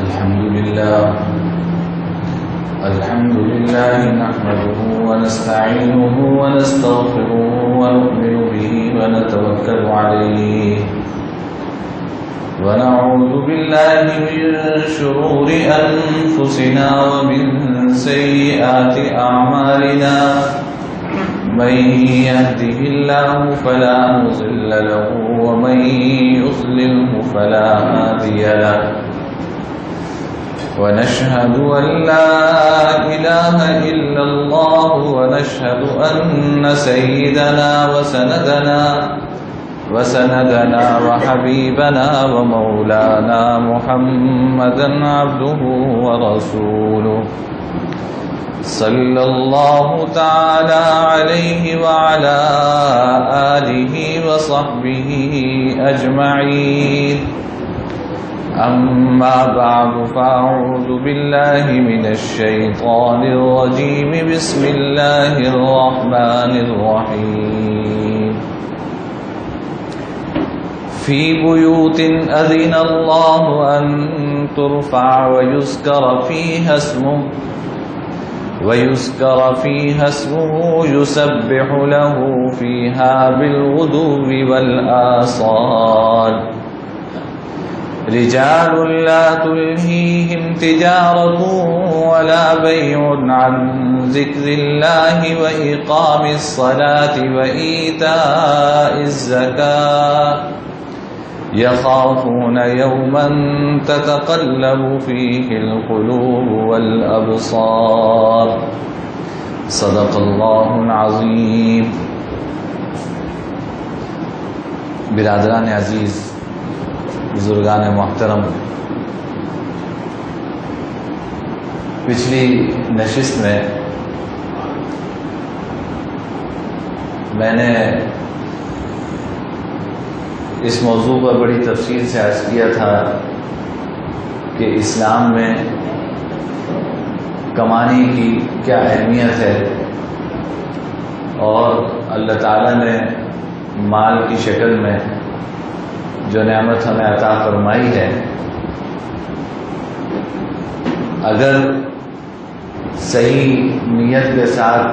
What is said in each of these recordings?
الحمد لله نحمده ونستعينه ونستغفره ونؤمن به ونتوكل عليه ونعوذ بالله من شرور أنفسنا ومن سيئات أعمالنا من يهده الله فلا مضل له ومن يضلله فلا هادي له ونشهد أن لا إله إلا الله ونشهد أن سيدنا وسندنا وحبيبنا ومولانا محمدا عبده ورسوله صلى الله تعالى عليه وعلى آله وصحبه أجمعين أما بعد فأعوذ بالله من الشيطان الرجيم بسم الله الرحمن الرحيم في بيوت أذن الله أن ترفع ويذكر فيها اسمه يسبح له فيها بالغدو والآصال رجال لا تلهيهم تجارة ولا بيع عن ذكر الله وإقام الصلاة وإيتاء الزكاة يخافون يوما تتقلب فيه القلوب والأبصار صدق الله العظيم. برادران عزیز، بزرگان محترم، پچھلی نشست میں میں نے اس موضوع پر بڑی تفصیل سے عرض کیا تھا کہ اسلام میں کمانے کی کیا اہمیت ہے اور اللہ تعالیٰ نے مال کی شکل میں جو نعمت ہمیں عطا فرمائی ہے، اگر صحیح نیت کے ساتھ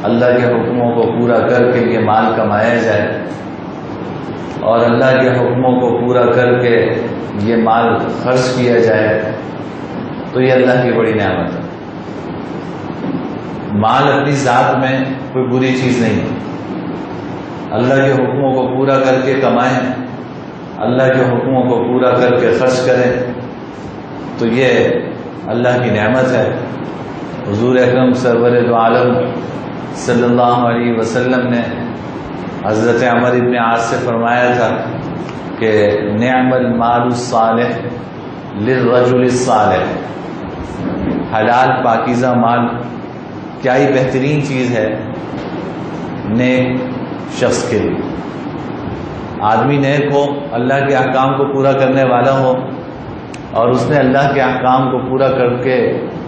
اللہ کے حکموں کو پورا کر کے یہ مال کمایا جائے اور اللہ کے حکموں کو پورا کر کے یہ مال خرچ کیا جائے تو یہ اللہ کی بڑی نعمت ہے. مال اپنی ذات میں کوئی بری چیز نہیں ہے. اللہ کے حکموں کو پورا کر کے کمائیں، اللہ کے حکموں کو پورا کر کے خرچ کریں تو یہ اللہ کی نعمت ہے. حضور اکرم سرور دو عالم صلی اللہ علیہ وسلم نے حضرت عمر ابن عاص سے فرمایا تھا کہ نعم المال الصالح للرجل الصالح، حلال پاکیزہ مال کیا ہی بہترین چیز ہے نیک شخص کے لیے. آدمی نیک ہو، اللہ کے احکام کو پورا کرنے والا ہو اور اس نے اللہ کے احکام کو پورا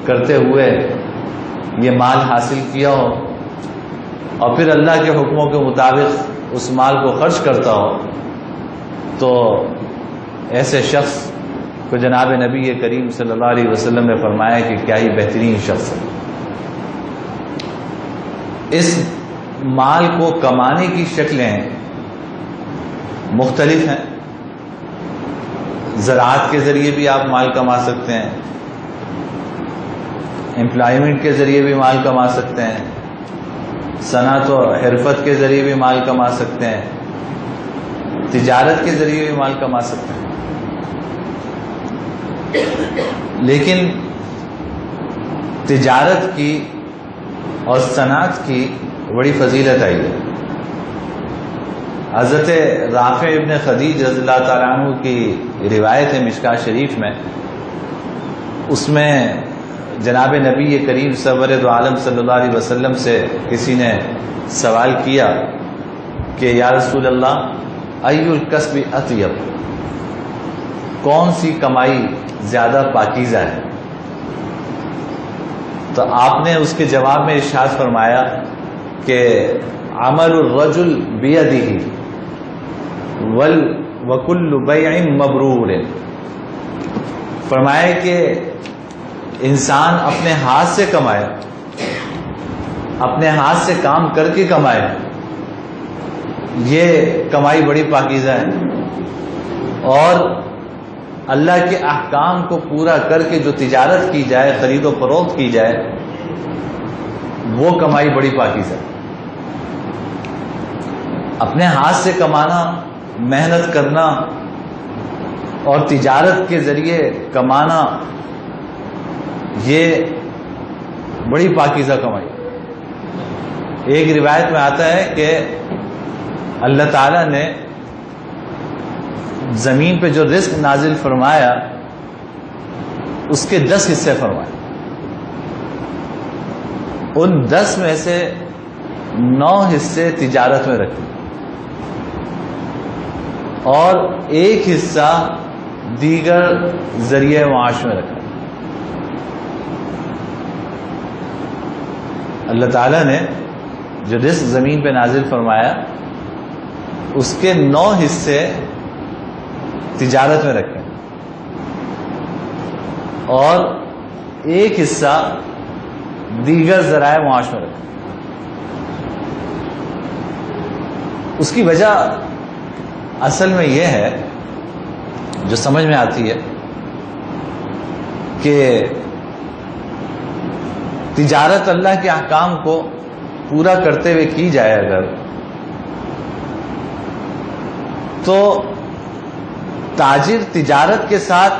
کرتے ہوئے یہ مال حاصل کیا ہو اور پھر اللہ کے حکموں کے مطابق اس مال کو خرچ کرتا ہو تو ایسے شخص کو جناب نبی کریم صلی اللہ علیہ وسلم نے فرمایا کہ کیا ہی بہترین شخص ہے. اس مال کو کمانے کی شکلیں مختلف ہیں. زراعت کے ذریعے بھی آپ مال کما سکتے ہیں، امپلائمنٹ کے ذریعے بھی مال کما سکتے ہیں، صنعت و حرفت کے ذریعے بھی مال کما سکتے ہیں، تجارت کے ذریعے بھی مال کما سکتے ہیں. لیکن تجارت کی اور صنعت کی بڑی فضیلت آئی ہے. حضرت رافع ابن خدیج رضی اللہ تعالیٰ عنہ کی روایت ہے مشکاۃ شریف میں، اس میں جناب نبی کریم سرور دو عالم صلی اللہ علیہ وسلم سے کسی نے سوال کیا کہ یا رسول اللہ ای الکسب اطیب، کون سی کمائی زیادہ پاکیزہ ہے؟ تو آپ نے اس کے جواب میں ارشاد فرمایا کہ عمل الرجل بیدہ وکل بیع مبرور، فرمائے کہ انسان اپنے ہاتھ سے کمائے، اپنے ہاتھ سے کام کر کے کمائے، یہ کمائی بڑی پاکیزہ ہے۔ اور اللہ کے احکام کو پورا کر کے جو تجارت کی جائے، خرید و فروخت کی جائے، وہ کمائی بڑی پاکیزہ ہے۔ اپنے ہاتھ سے کمانا، محنت کرنا اور تجارت کے ذریعے کمانا، یہ بڑی پاکیزہ کمائی۔ ایک روایت میں آتا ہے کہ اللہ تعالیٰ نے زمین پہ جو رزق نازل فرمایا اس کے 10 حصے فرمائے، ان 10 میں سے 9 حصے تجارت میں رکھے اور 1 حصہ دیگر ذریعہ معاش میں رکھا۔ اللہ تعالیٰ نے جو رزق زمین پہ نازل فرمایا اس کے 9 حصے تجارت میں رکھے اور 1 حصہ دیگر ذرائع معاش میں رکھے۔ اس کی وجہ اصل میں یہ ہے جو سمجھ میں آتی ہے کہ تجارت اللہ کے احکام کو پورا کرتے ہوئے کی جائے اگر، تو تاجر تجارت کے ساتھ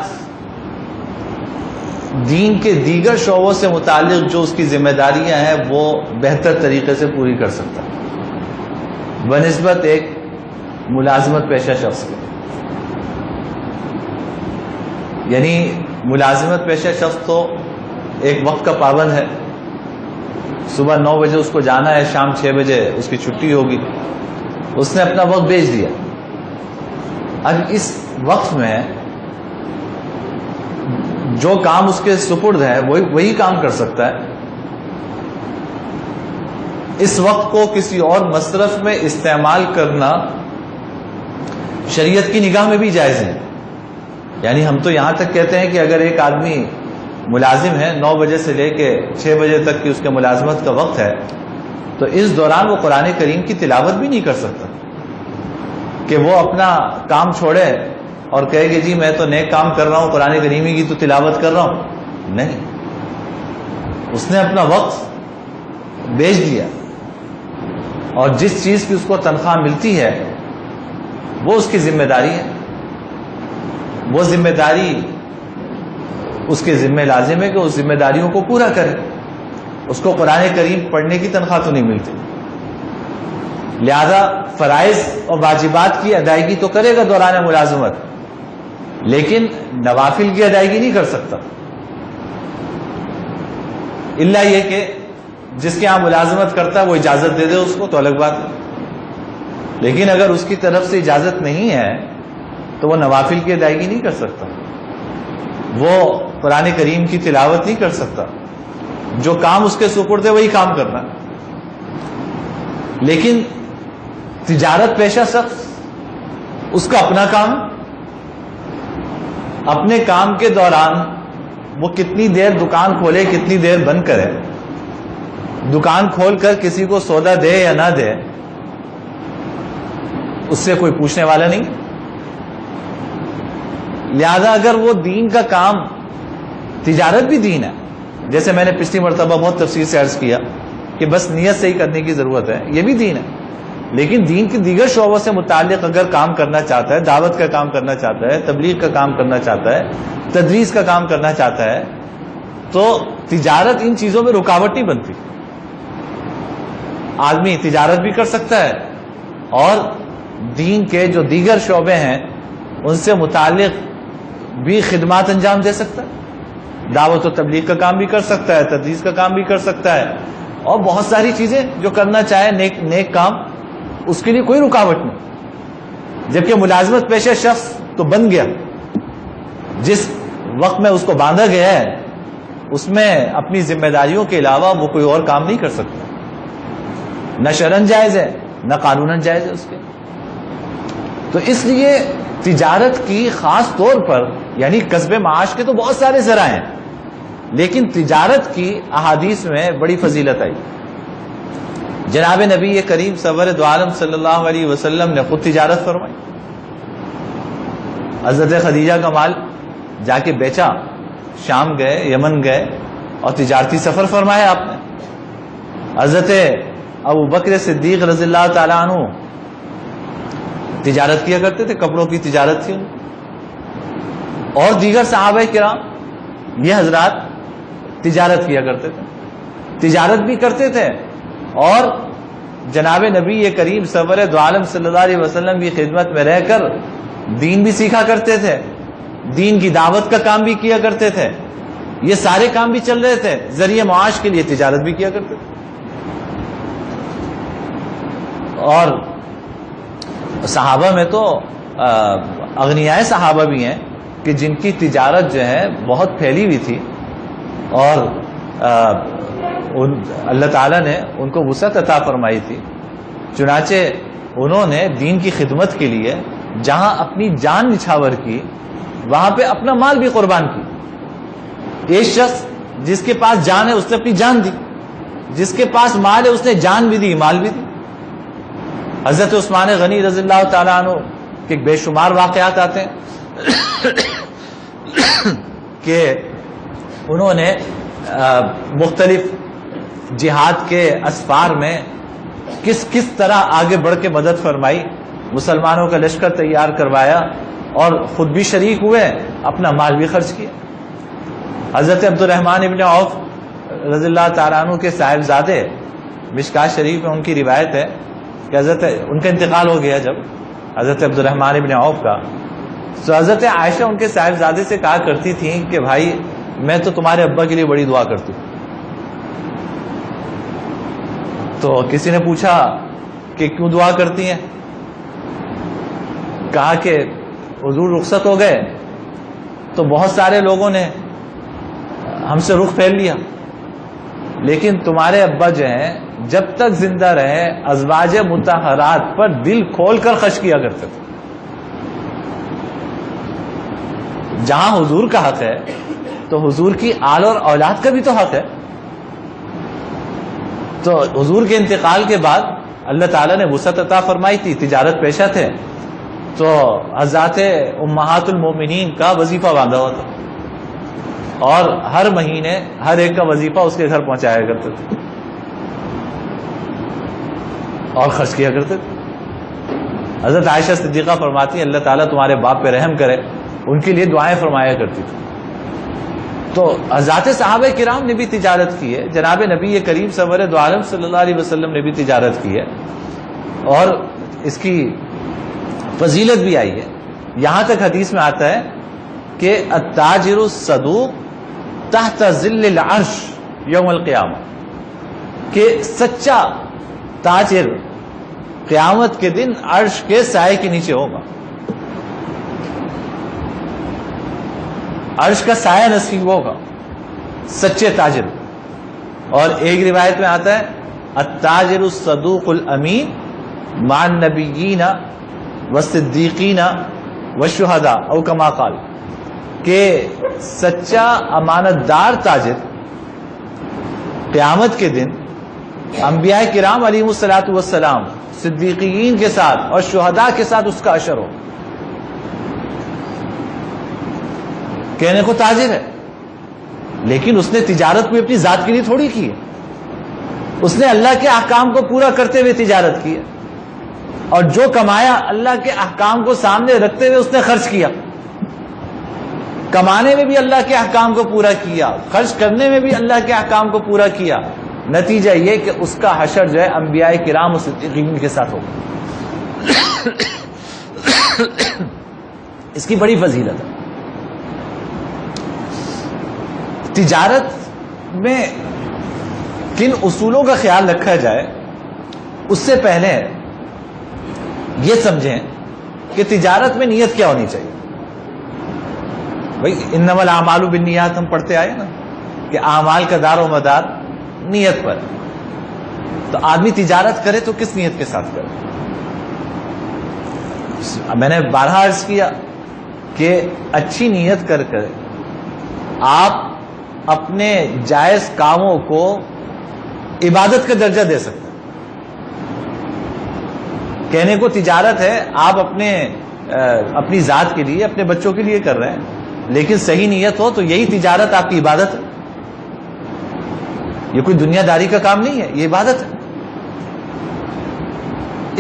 دین کے دیگر شعبوں سے متعلق جو اس کی ذمہ داریاں ہیں وہ بہتر طریقے سے پوری کر سکتا ہے بنسبت ایک ملازمت پیشہ شخص کے۔ یعنی ملازمت پیشہ شخص تو ایک وقت کا پابند ہے، صبح 9 بجے اس کو جانا ہے، شام 6 بجے اس کی چھٹی ہوگی، اس نے اپنا وقت بیچ دیا۔ اب اس وقت میں جو کام اس کے سپرد ہے وہی کام کر سکتا ہے۔ اس وقت کو کسی اور مصرف میں استعمال کرنا شریعت کی نگاہ میں بھی جائز ہے۔ یعنی ہم تو یہاں تک کہتے ہیں کہ اگر ایک آدمی ملازم ہے، 9 بجے سے لے کے 6 بجے تک کی اس کے ملازمت کا وقت ہے، تو اس دوران وہ قرآن کریم کی تلاوت بھی نہیں کر سکتا کہ وہ اپنا کام چھوڑے اور کہے کہ جی میں تو نیک کام کر رہا ہوں، قرآن کریم کی تو تلاوت کر رہا ہوں۔ نہیں، اس نے اپنا وقت بیچ دیا اور جس چیز کی اس کو تنخواہ ملتی ہے وہ اس کی ذمہ داری ہے، وہ ذمہ داری اس کے ذمہ لازم ہے کہ اس ذمہ داریوں کو پورا کرے۔ اس کو قرآن کریم پڑھنے کی تنخواہ تو نہیں ملتی، لہذا فرائض اور واجبات کی ادائیگی تو کرے گا دوران ملازمت، لیکن نوافل کی ادائیگی نہیں کر سکتا، الا یہ کہ جس کے ہاں ملازمت کرتا ہے وہ اجازت دے دے اس کو تو الگ بات ہے۔ لیکن اگر اس کی طرف سے اجازت نہیں ہے تو وہ نوافل کی ادائیگی نہیں کر سکتا، وہ قرآن کریم کی تلاوت نہیں کر سکتا۔ جو کام اس کے سپرد ہے وہی کام کرنا۔ لیکن تجارت پیشہ شخص، اس کا اپنا کام، اپنے کام کے دوران وہ کتنی دیر دکان کھولے کتنی دیر بند کرے، دکان کھول کر کسی کو سودا دے یا نہ دے، اس سے کوئی پوچھنے والا نہیں۔ لہذا اگر وہ دین کا کام، تجارت بھی دین ہے، جیسے میں نے پچھلی مرتبہ بہت تفصیل سے عرض کیا کہ بس نیت سے ہی کرنے کی ضرورت ہے، یہ بھی دین ہے، لیکن دین کے دیگر شعبوں سے متعلق اگر کام کرنا چاہتا ہے، دعوت کا کام کرنا چاہتا ہے، تبلیغ کا کام کرنا چاہتا ہے، تدریس کا کام کرنا چاہتا ہے، تو تجارت ان چیزوں میں رکاوٹ نہیں بنتی۔ آدمی تجارت بھی کر سکتا ہے اور دین کے جو دیگر شعبے ہیں ان سے متعلق بھی خدمات انجام دے سکتا ہے، دعوت و تبلیغ کا کام بھی کر سکتا ہے، تدریس کا کام بھی کر سکتا ہے، اور بہت ساری چیزیں جو کرنا چاہے نیک کام، اس کے لیے کوئی رکاوٹ نہیں۔ جبکہ ملازمت پیشہ شخص تو بن گیا، جس وقت میں اس کو باندھا گیا ہے اس میں اپنی ذمہ داریوں کے علاوہ وہ کوئی اور کام نہیں کر سکتا، نہ شرعاً جائز ہے نہ قانوناً جائز ہے اس کے۔ تو اس لیے تجارت کی خاص طور پر، یعنی کسب معاش کے تو بہت سارے ذرائع ہیں، لیکن تجارت کی احادیث میں بڑی فضیلت آئی۔ جناب نبی کریم سرور دو عالم صلی اللہ علیہ وسلم نے خود تجارت فرمائی۔ حضرت خدیجہ کا مال جا کے بیچا، شام گئے، یمن گئے اور تجارتی سفر فرمایا آپ نے۔ حضرت ابو بکر صدیق رضی اللہ تعالیٰ عنہ تجارت کیا کرتے تھے، کپڑوں کی تجارت تھی ان، اور دیگر صحابہ کرام یہ حضرات تجارت کیا کرتے تھے، تجارت بھی کرتے تھے اور جناب نبی کریم سرور دو عالم صلی اللہ علیہ وسلم کی خدمت میں رہ کر دین بھی سیکھا کرتے تھے، دین کی دعوت کا کام بھی کیا کرتے تھے، یہ سارے کام بھی چل رہے تھے، ذریعہ معاش کے لیے تجارت بھی کیا کرتے تھے۔ اور صحابہ میں تو اغنیاء صحابہ بھی ہیں کہ جن کی تجارت جو ہے بہت پھیلی ہوئی تھی، اور اللہ تعالیٰ نے ان کو وسعت عطا فرمائی تھی، چنانچہ انہوں نے دین کی خدمت کے لیے جہاں اپنی جان نچھاور کی وہاں پہ اپنا مال بھی قربان کی۔ ایک شخص جس کے پاس جان ہے اس نے اپنی جان دی، جس کے پاس مال ہے اس نے جان بھی دی، مال بھی دی۔ حضرت عثمان غنی رضی اللہ تعالیٰ عنہ کے بے شمار واقعات آتے ہیں کہ انہوں نے مختلف جہاد کے اسفار میں کس طرح آگے بڑھ کے مدد فرمائی، مسلمانوں کا لشکر تیار کروایا اور خود بھی شریک ہوئے، اپنا مال بھی خرچ کیا۔ حضرت عبد الرحمن ابن عوف رضی اللہ تعالیٰ عنہ کے صاحبزادے، مشکات شریف میں ان کی روایت ہے کہ حضرت ان کا انتقال ہو گیا جب حضرت عبد الرحمن ابن عوف کا، تو حضرت عائشہ ان کے صاحبزادے سے کہا کرتی تھیں کہ بھائی میں تو تمہارے ابا کے لیے بڑی دعا کرتی ہوں۔ تو کسی نے پوچھا کہ کیوں دعا کرتی ہیں؟ کہا کہ حضور رخصت ہو گئے تو بہت سارے لوگوں نے ہم سے رخ پھیر لیا، لیکن تمہارے ابا جو ہیں جب تک زندہ رہے ازواج مطہرات پر دل کھول کر خرچ کیا کرتے تھے۔ جہاں حضور کا حق ہے تو حضور کی آل اور اولاد کا بھی تو حق ہے۔ تو حضور کے انتقال کے بعد اللہ تعالیٰ نے وسعت عطا فرمائی تھی، تجارت پیشہ تھے، تو حضرات امہات المومنین کا وظیفہ باندھا ہوا تھا، اور ہر مہینے ہر ایک کا وظیفہ اس کے گھر پہنچایا کرتے تھے اور خرچ کیا کرتے تھے۔ حضرت عائشہ صدیقہ فرماتی ہیں اللہ تعالیٰ تمہارے باپ پہ رحم کرے، ان کے لیے دعائیں فرمایا کرتی تھی۔ تو حضرات صحابہ کرام نے بھی تجارت کی ہے، جناب نبی کریم سرور دو عالم صلی اللہ علیہ وسلم نے بھی تجارت کی ہے، اور اس کی فضیلت بھی آئی ہے۔ یہاں تک حدیث میں آتا ہے کہ التاجر الصدوق تحت ظل العرش یوم القیامہ، کہ سچا تاجر قیامت کے دن عرش کے سائے کے نیچے ہوگا، عرش کا سایہ نصیب ہوگا سچے تاجر۔ اور ایک روایت میں آتا ہے التاجر الصدوق الامین مع النبیین والصدیقین والشہداء او کما قال، کہ سچا امانت دار تاجر قیامت کے دن انبیاء کرام علیہم الصلاۃ والسلام، صدیقین کے ساتھ اور شہداء کے ساتھ اس کا اشر ہو۔ کہنے کو تاجر ہے، لیکن اس نے تجارت کوئی اپنی ذات کے لیے تھوڑی کی ہے، اس نے اللہ کے احکام کو پورا کرتے ہوئے تجارت کی ہے، اور جو کمایا اللہ کے احکام کو سامنے رکھتے ہوئے اس نے خرچ کیا۔ کمانے میں بھی اللہ کے احکام کو پورا کیا، خرچ کرنے میں بھی اللہ کے احکام کو پورا کیا، نتیجہ یہ کہ اس کا حشر جو ہے انبیاء کرام و صدیقین کے ساتھ ہوگا۔ اس کی بڑی فضیلت ہے۔ تجارت میں کن اصولوں کا خیال رکھا جائے اس سے پہلے یہ سمجھیں کہ تجارت میں نیت کیا ہونی چاہیے۔ بھائی انما الاعمال بالنیات ہم پڑھتے آئے نا کہ اعمال کا دار و مدار نیت پر، تو آدمی تجارت کرے تو کس نیت کے ساتھ کرے؟ میں نے بارہا عرض کیا کہ اچھی نیت کر کر آپ اپنے جائز کاموں کو عبادت کا درجہ دے سکتے ہیں. کہنے کو تجارت ہے، آپ اپنی ذات کے لیے، اپنے بچوں کے لیے کر رہے ہیں، لیکن صحیح نیت ہو تو یہی تجارت آپ کی عبادت ہے. یہ کوئی دنیا داری کا کام نہیں ہے، یہ عبادت ہے.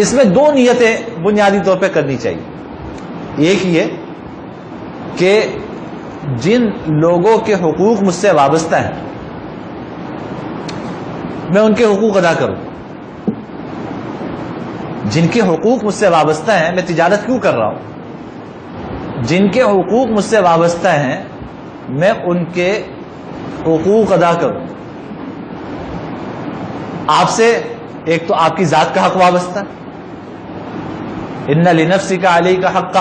اس میں دو نیتیں بنیادی طور پہ کرنی چاہیے. ایک یہ کہ جن لوگوں کے حقوق مجھ سے وابستہ ہیں میں ان کے حقوق ادا کروں. جن کے حقوق مجھ سے وابستہ ہیں، میں تجارت کیوں کر رہا ہوں، جن کے حقوق مجھ سے وابستہ ہیں میں ان کے حقوق ادا کروں. آپ سے ایک تو آپ کی ذات کا حق وابستہ ہے، ان لنفسک علیک حقا،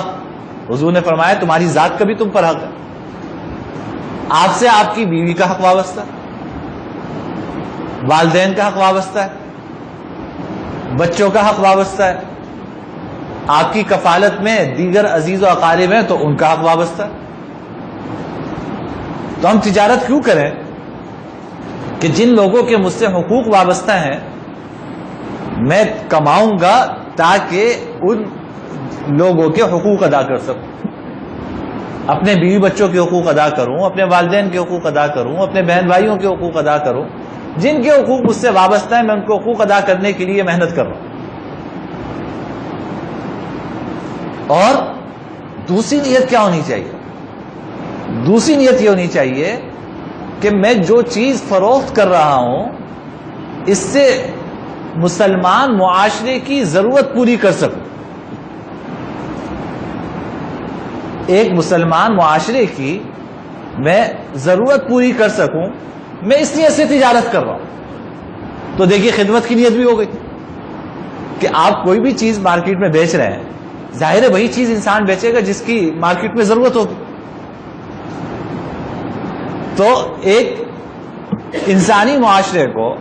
حضور نے فرمایا تمہاری ذات کا بھی تم پر حق ہے. آپ سے آپ کی بیوی کا حق وابستہ ہے، والدین کا حق وابستہ ہے، بچوں کا حق وابستہ ہے، آپ کی کفالت میں دیگر عزیز و اقارب ہیں تو ان کا حق وابستہ ہے. تو ہم تجارت کیوں کریں کہ جن لوگوں کے مجھ سے حقوق وابستہ ہیں میں کماؤں گا تاکہ ان لوگوں کے حقوق ادا کر سکوں. اپنے بیوی بچوں کے حقوق ادا کروں، اپنے والدین کے حقوق ادا کروں، اپنے بہن بھائیوں کے حقوق ادا کروں. جن کے حقوق مجھ سے وابستہ ہیں میں ان کو حقوق ادا کرنے کے لیے محنت کر رہا ہوں. اور دوسری نیت کیا ہونی چاہیے؟ دوسری نیت یہ ہونی چاہیے کہ میں جو چیز فروخت کر رہا ہوں اس سے مسلمان معاشرے کی ضرورت پوری کر سکوں. ایک مسلمان معاشرے کی میں ضرورت پوری کر سکوں، میں اس نیت سے تجارت کر رہا ہوں. تو دیکھیے خدمت کی نیت بھی ہو گئی کہ آپ کوئی بھی چیز مارکیٹ میں بیچ رہے ہیں، ظاہر ہے وہی چیز انسان بیچے گا جس کی مارکیٹ میں ضرورت ہوگی. تو ایک انسانی معاشرے کو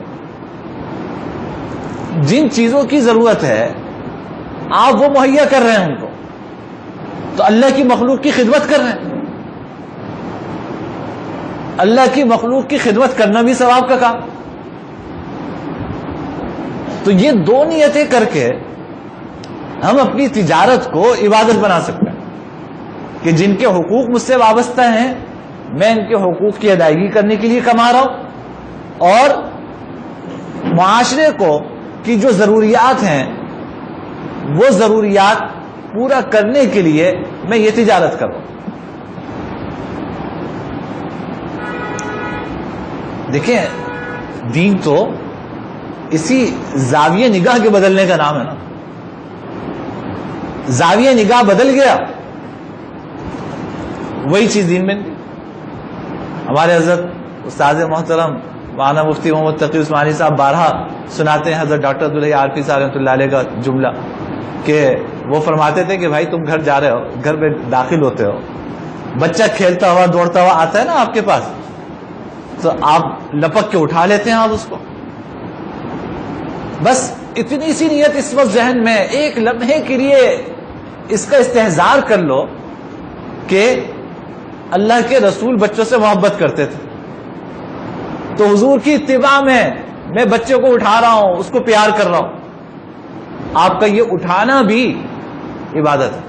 جن چیزوں کی ضرورت ہے آپ وہ مہیا کر رہے ہیں ان کو، تو اللہ کی مخلوق کی خدمت کر رہے ہیں. اللہ کی مخلوق کی خدمت کرنا بھی ثواب کا کام. تو یہ دو نیتیں کر کے ہم اپنی تجارت کو عبادت بنا سکتے ہیں کہ جن کے حقوق مجھ سے وابستہ ہیں میں ان کے حقوق کی ادائیگی کرنے کے لیے کما رہا ہوں، اور معاشرے کو کی جو ضروریات ہیں وہ ضروریات پورا کرنے کے لیے میں یہ تجارت کر رہا ہوں. دیکھیں دین تو اسی زاویہ نگاہ کے بدلنے کا نام ہے نا. زاویہ نگاہ بدل گیا وہی چیز دین میں. ہمارے حضرت استاد محترم مولانا مفتی محمد تقی عثمانی صاحب بارہا سناتے ہیں حضرت ڈاکٹر عبداللہ عارفی صاحب رحمۃ اللہ علیہ کا جملہ کہ وہ فرماتے تھے کہ بھائی تم گھر جا رہے ہو، گھر میں داخل ہوتے ہو، بچہ کھیلتا ہوا دوڑتا ہوا آتا ہے نا آپ کے پاس، تو آپ لپک کے اٹھا لیتے ہیں آپ اس کو. بس اتنی سی نیت اس وقت ذہن میں ایک لمحے کے لیے اس کا استحضار کر لو کہ اللہ کے رسول بچوں سے محبت کرتے تھے، تو حضور کی اتباع میں بچے کو اٹھا رہا ہوں، اس کو پیار کر رہا ہوں. آپ کا یہ اٹھانا بھی عبادت ہے،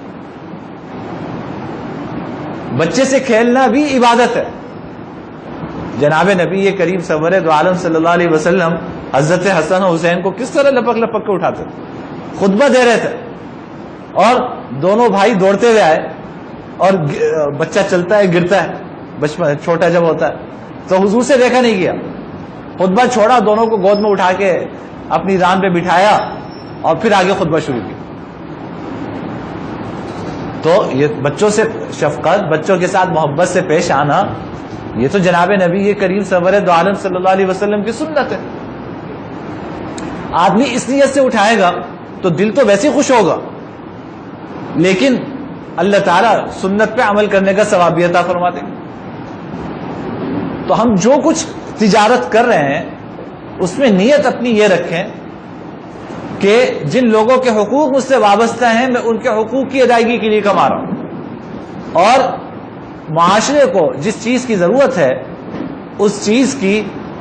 بچے سے کھیلنا بھی عبادت ہے. جناب نبی کریم سرور دو عالم صلی اللہ علیہ وسلم حضرت حسن و حسین کو کس طرح لپک لپک کے اٹھاتے تھے، خطبہ دے رہے تھے اور دونوں بھائی دوڑتے ہوئے آئے اور بچہ چلتا ہے گرتا ہے، بچپن چھوٹا جب ہوتا ہے تو حضور سے دیکھا نہیں گیا، خطبہ چھوڑا، دونوں کو گود میں اٹھا کے اپنی ران پہ بٹھایا اور پھر آگے خطبہ شروع کیا. تو یہ بچوں سے شفقت، بچوں کے ساتھ محبت سے پیش آنا، یہ تو جناب نبی یہ کریم سرور دو عالم صلی اللہ علیہ وسلم کی سنت ہے. آدمی اس نیت سے اٹھائے گا تو دل تو ویسے خوش ہوگا، لیکن اللہ تعالیٰ سنت پہ عمل کرنے کا ثواب بھی عطا فرما دیں گے. تو ہم جو کچھ تجارت کر رہے ہیں اس میں نیت اپنی یہ رکھیں کہ جن لوگوں کے حقوق مجھ سے وابستہ ہیں میں ان کے حقوق کی ادائیگی کے لیے کما رہا ہوں، اور معاشرے کو جس چیز کی ضرورت ہے اس چیز کی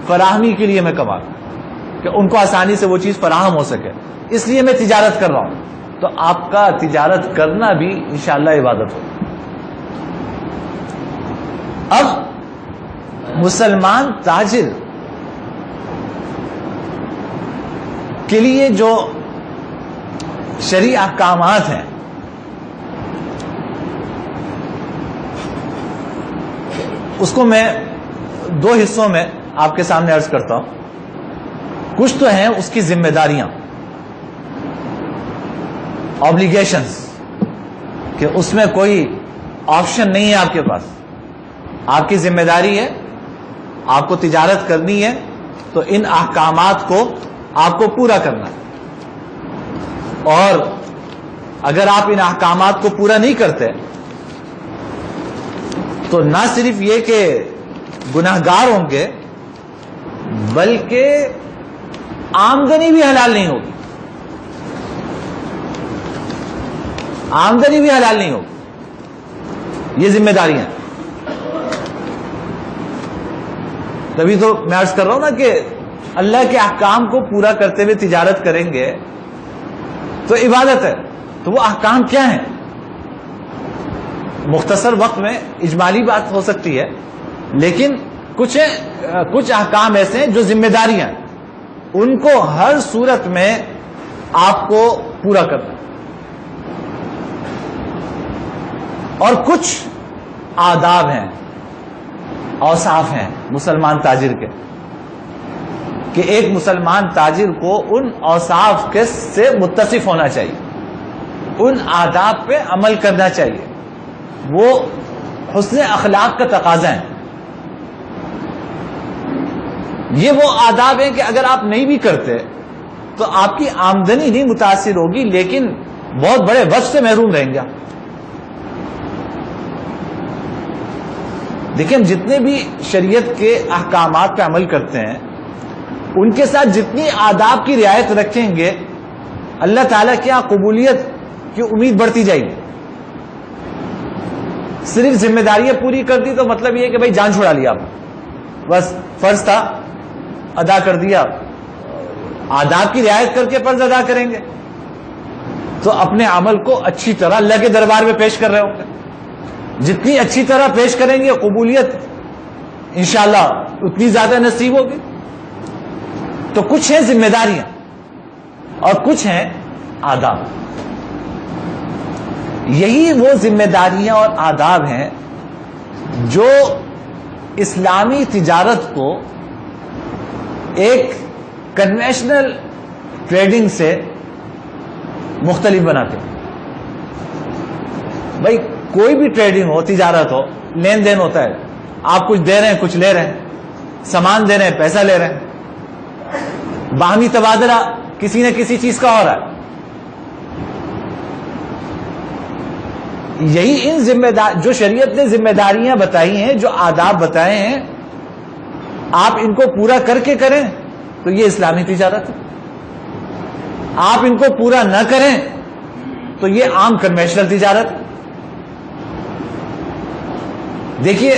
فراہمی کے لیے میں کما رہا ہوں کہ ان کو آسانی سے وہ چیز فراہم ہو سکے، اس لیے میں تجارت کر رہا ہوں۔ تو آپ کا تجارت کرنا بھی انشاءاللہ عبادت ہوگی۔ اب مسلمان تاجر کے لیے جو شرعی احکامات ہیں اس کو میں دو حصوں میں آپ کے سامنے عرض کرتا ہوں۔ کچھ تو ہیں اس کی ذمہ داریاں، آبلیگیشنز، کہ اس میں کوئی آپشن نہیں ہے آپ کے پاس، آپ کی ذمہ داری ہے، آپ کو تجارت کرنی ہے تو ان احکامات کو آپ کو پورا کرنا ہے، اور اگر آپ ان احکامات کو پورا نہیں کرتے تو نہ صرف یہ کہ گناہگار ہوں گے بلکہ آمدنی بھی حلال نہیں ہوگی، آمدنی بھی حلال نہیں ہوگی۔ یہ ذمہ داریاں، تبھی تو میں عرض کر رہا ہوں نا کہ اللہ کے احکام کو پورا کرتے ہوئے تجارت کریں گے تو عبادت ہے۔ تو وہ احکام کیا ہیں؟ مختصر وقت میں اجمالی بات ہو سکتی ہے، لیکن کچھ احکام ایسے ہیں جو ذمہ داریاں ہیں، ان کو ہر صورت میں آپ کو پورا کرنا ہے۔ اور کچھ آداب ہیں، اوصاف ہیں مسلمان تاجر کے، کہ ایک مسلمان تاجر کو ان اوصاف سے متصف ہونا چاہیے، ان آداب پہ عمل کرنا چاہیے، وہ حسن اخلاق کا تقاضا ہے۔ یہ وہ آداب ہیں کہ اگر آپ نہیں بھی کرتے تو آپ کی آمدنی نہیں متاثر ہوگی، لیکن بہت بڑے وجہ سے محروم رہیں گے۔ دیکھیں، ہم جتنے بھی شریعت کے احکامات پہ عمل کرتے ہیں ان کے ساتھ جتنی آداب کی رعایت رکھیں گے اللہ تعالیٰ کیا قبولیت کی امید بڑھتی جائے گی۔ صرف ذمہ داریاں پوری کر دی تو مطلب یہ کہ بھائی جان چھڑا لیا، آپ بس فرض تھا ادا کر دیا، آداب کی رعایت کر کے فرض ادا کریں گے تو اپنے عمل کو اچھی طرح اللہ کے دربار میں پیش کر رہے ہوں گے۔ جتنی اچھی طرح پیش کریں گے قبولیت انشاءاللہ اتنی زیادہ نصیب ہوگی۔ تو کچھ ہیں ذمہ داریاں اور کچھ ہیں آداب۔ یہی وہ ذمہ داریاں اور آداب ہیں جو اسلامی تجارت کو ایک کنونشنل ٹریڈنگ سے مختلف بناتے ہیں۔ بھائی کوئی بھی ٹریڈنگ ہو، تجارت ہو، لین دین ہوتا ہے، آپ کچھ دے رہے ہیں کچھ لے رہے ہیں، سامان دے رہے ہیں پیسہ لے رہے ہیں، باہمی تبادلہ کسی نہ کسی چیز کا ہو رہا ہے۔ یہی ان جو شریعت نے ذمہ داریاں بتائی ہیں، جو آداب بتائے ہیں، آپ ان کو پورا کر کے کریں تو یہ اسلامی تجارت ہے۔ آپ ان کو پورا نہ کریں تو یہ عام کنونشنل تجارت ہے۔ دیکھیے،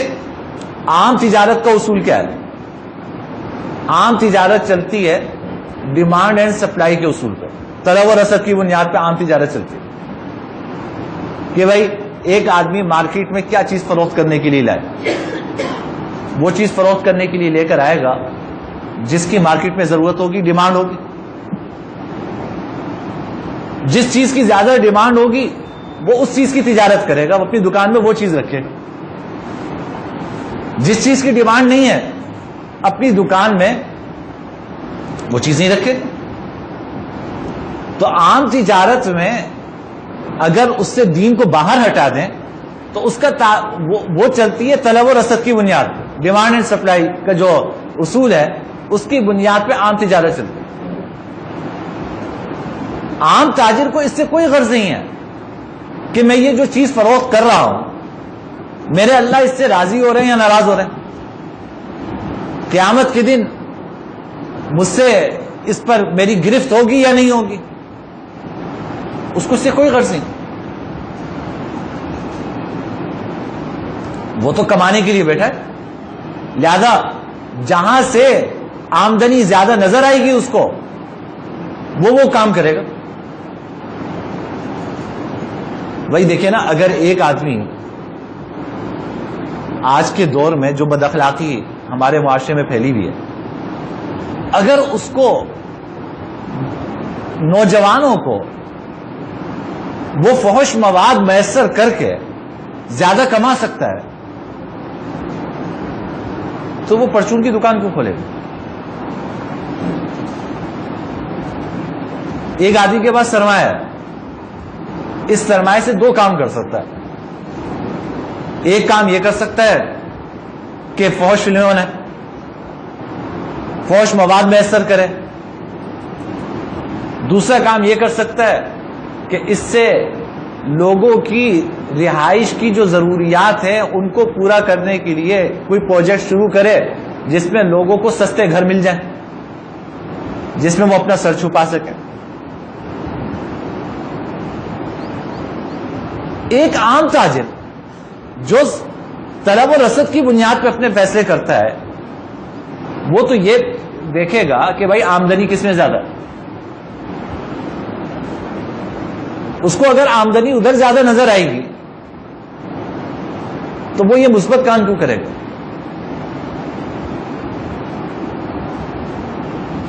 عام تجارت کا اصول کیا ہے؟ عام تجارت چلتی ہے ڈیمانڈ اینڈ سپلائی کے اصول پہ، طلب و رسد کی بنیاد پہ عام تجارت چلتی ہے کہ بھائی ایک آدمی مارکیٹ میں کیا چیز فروخت کرنے کے لیے لائے، وہ چیز فروخت کرنے کے لیے لے کر آئے گا جس کی مارکیٹ میں ضرورت ہوگی، ڈیمانڈ ہوگی۔ جس چیز کی زیادہ ڈیمانڈ ہوگی وہ اس چیز کی تجارت کرے گا، وہ اپنی دکان میں وہ چیز رکھے گا۔ جس چیز کی ڈیمانڈ نہیں ہے اپنی دکان میں وہ چیز نہیں رکھے گا۔ تو عام تجارت میں اگر اس سے دین کو باہر ہٹا دیں تو اس کا وہ چلتی ہے طلب و رسد کی بنیاد پہ، ڈیمانڈ اینڈ سپلائی کا جو اصول ہے اس کی بنیاد پہ عام تجارت چلتی ہے۔ عام تاجر کو اس سے کوئی غرض نہیں ہے کہ میں یہ جو چیز فروخت کر رہا ہوں میرے اللہ اس سے راضی ہو رہے ہیں یا ناراض ہو رہے ہیں، قیامت کے دن مجھ سے اس پر میری گرفت ہوگی یا نہیں ہوگی۔ اس کو اس سے کوئی غرض نہیں. وہ تو کمانے کے لیے بیٹھا ہے, لہذا جہاں سے آمدنی زیادہ نظر آئے گی اس کو وہ کام کرے گا. وہی دیکھیں نا, اگر ایک آدمی آج کے دور میں جو بد اخلاقی ہمارے معاشرے میں پھیلی ہوئی ہے, اگر اس کو نوجوانوں کو وہ فحش مواد میسر کر کے زیادہ کما سکتا ہے تو وہ پرچون کی دکان کیوں کھولے گا؟ ایک آدمی کے پاس سرمایہ ہے, اس سرمایہ سے دو کام کر سکتا ہے. ایک کام یہ کر سکتا ہے کہ فحش فلمیں بنائے, فحش مواد میسر کرے. دوسرا کام یہ کر سکتا ہے کہ اس سے لوگوں کی رہائش کی جو ضروریات ہیں ان کو پورا کرنے کے لیے کوئی پروجیکٹ شروع کرے جس میں لوگوں کو سستے گھر مل جائیں, جس میں وہ اپنا سر چھپا سکیں. ایک عام تاجر جو طلب و رسد کی بنیاد پہ اپنے فیصلے کرتا ہے وہ تو یہ دیکھے گا کہ بھائی آمدنی کس میں زیادہ ہے. اس کو اگر آمدنی ادھر زیادہ نظر آئے گی تو وہ یہ مثبت کام کیوں کرے گا؟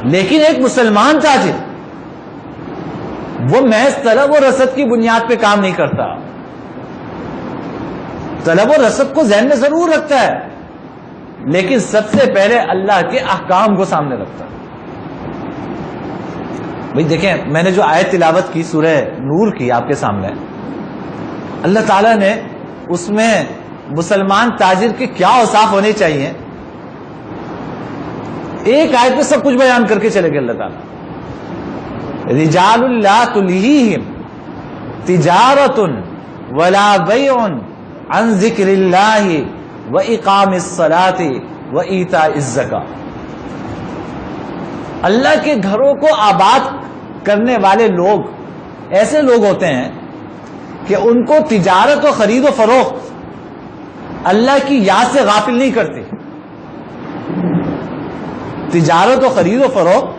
لیکن ایک مسلمان تاجر وہ محض طلب و رسد کی بنیاد پہ کام نہیں کرتا, طلب و رسد کو ذہن میں ضرور رکھتا ہے لیکن سب سے پہلے اللہ کے احکام کو سامنے رکھتا ہے. بھئی دیکھیں, میں نے جو آیت تلاوت کی سورہ نور کی آپ کے سامنے, اللہ تعالیٰ نے اس میں مسلمان تاجر کے کیا اوصاف ہونے چاہیے ایک آیت میں سب کچھ بیان کر کے چلے گئے اللہ تعالیٰ. رجال لا تلہیہم تجارت ولا بیع عن ذکر اللہ واقام الصلاۃ وایتاء الزکاۃ. اللہ کے گھروں کو آباد کرنے والے لوگ ایسے لوگ ہوتے ہیں کہ ان کو تجارت و خرید و فروخت اللہ کی یاد سے غافل نہیں کرتی. تجارت و خرید و فروخت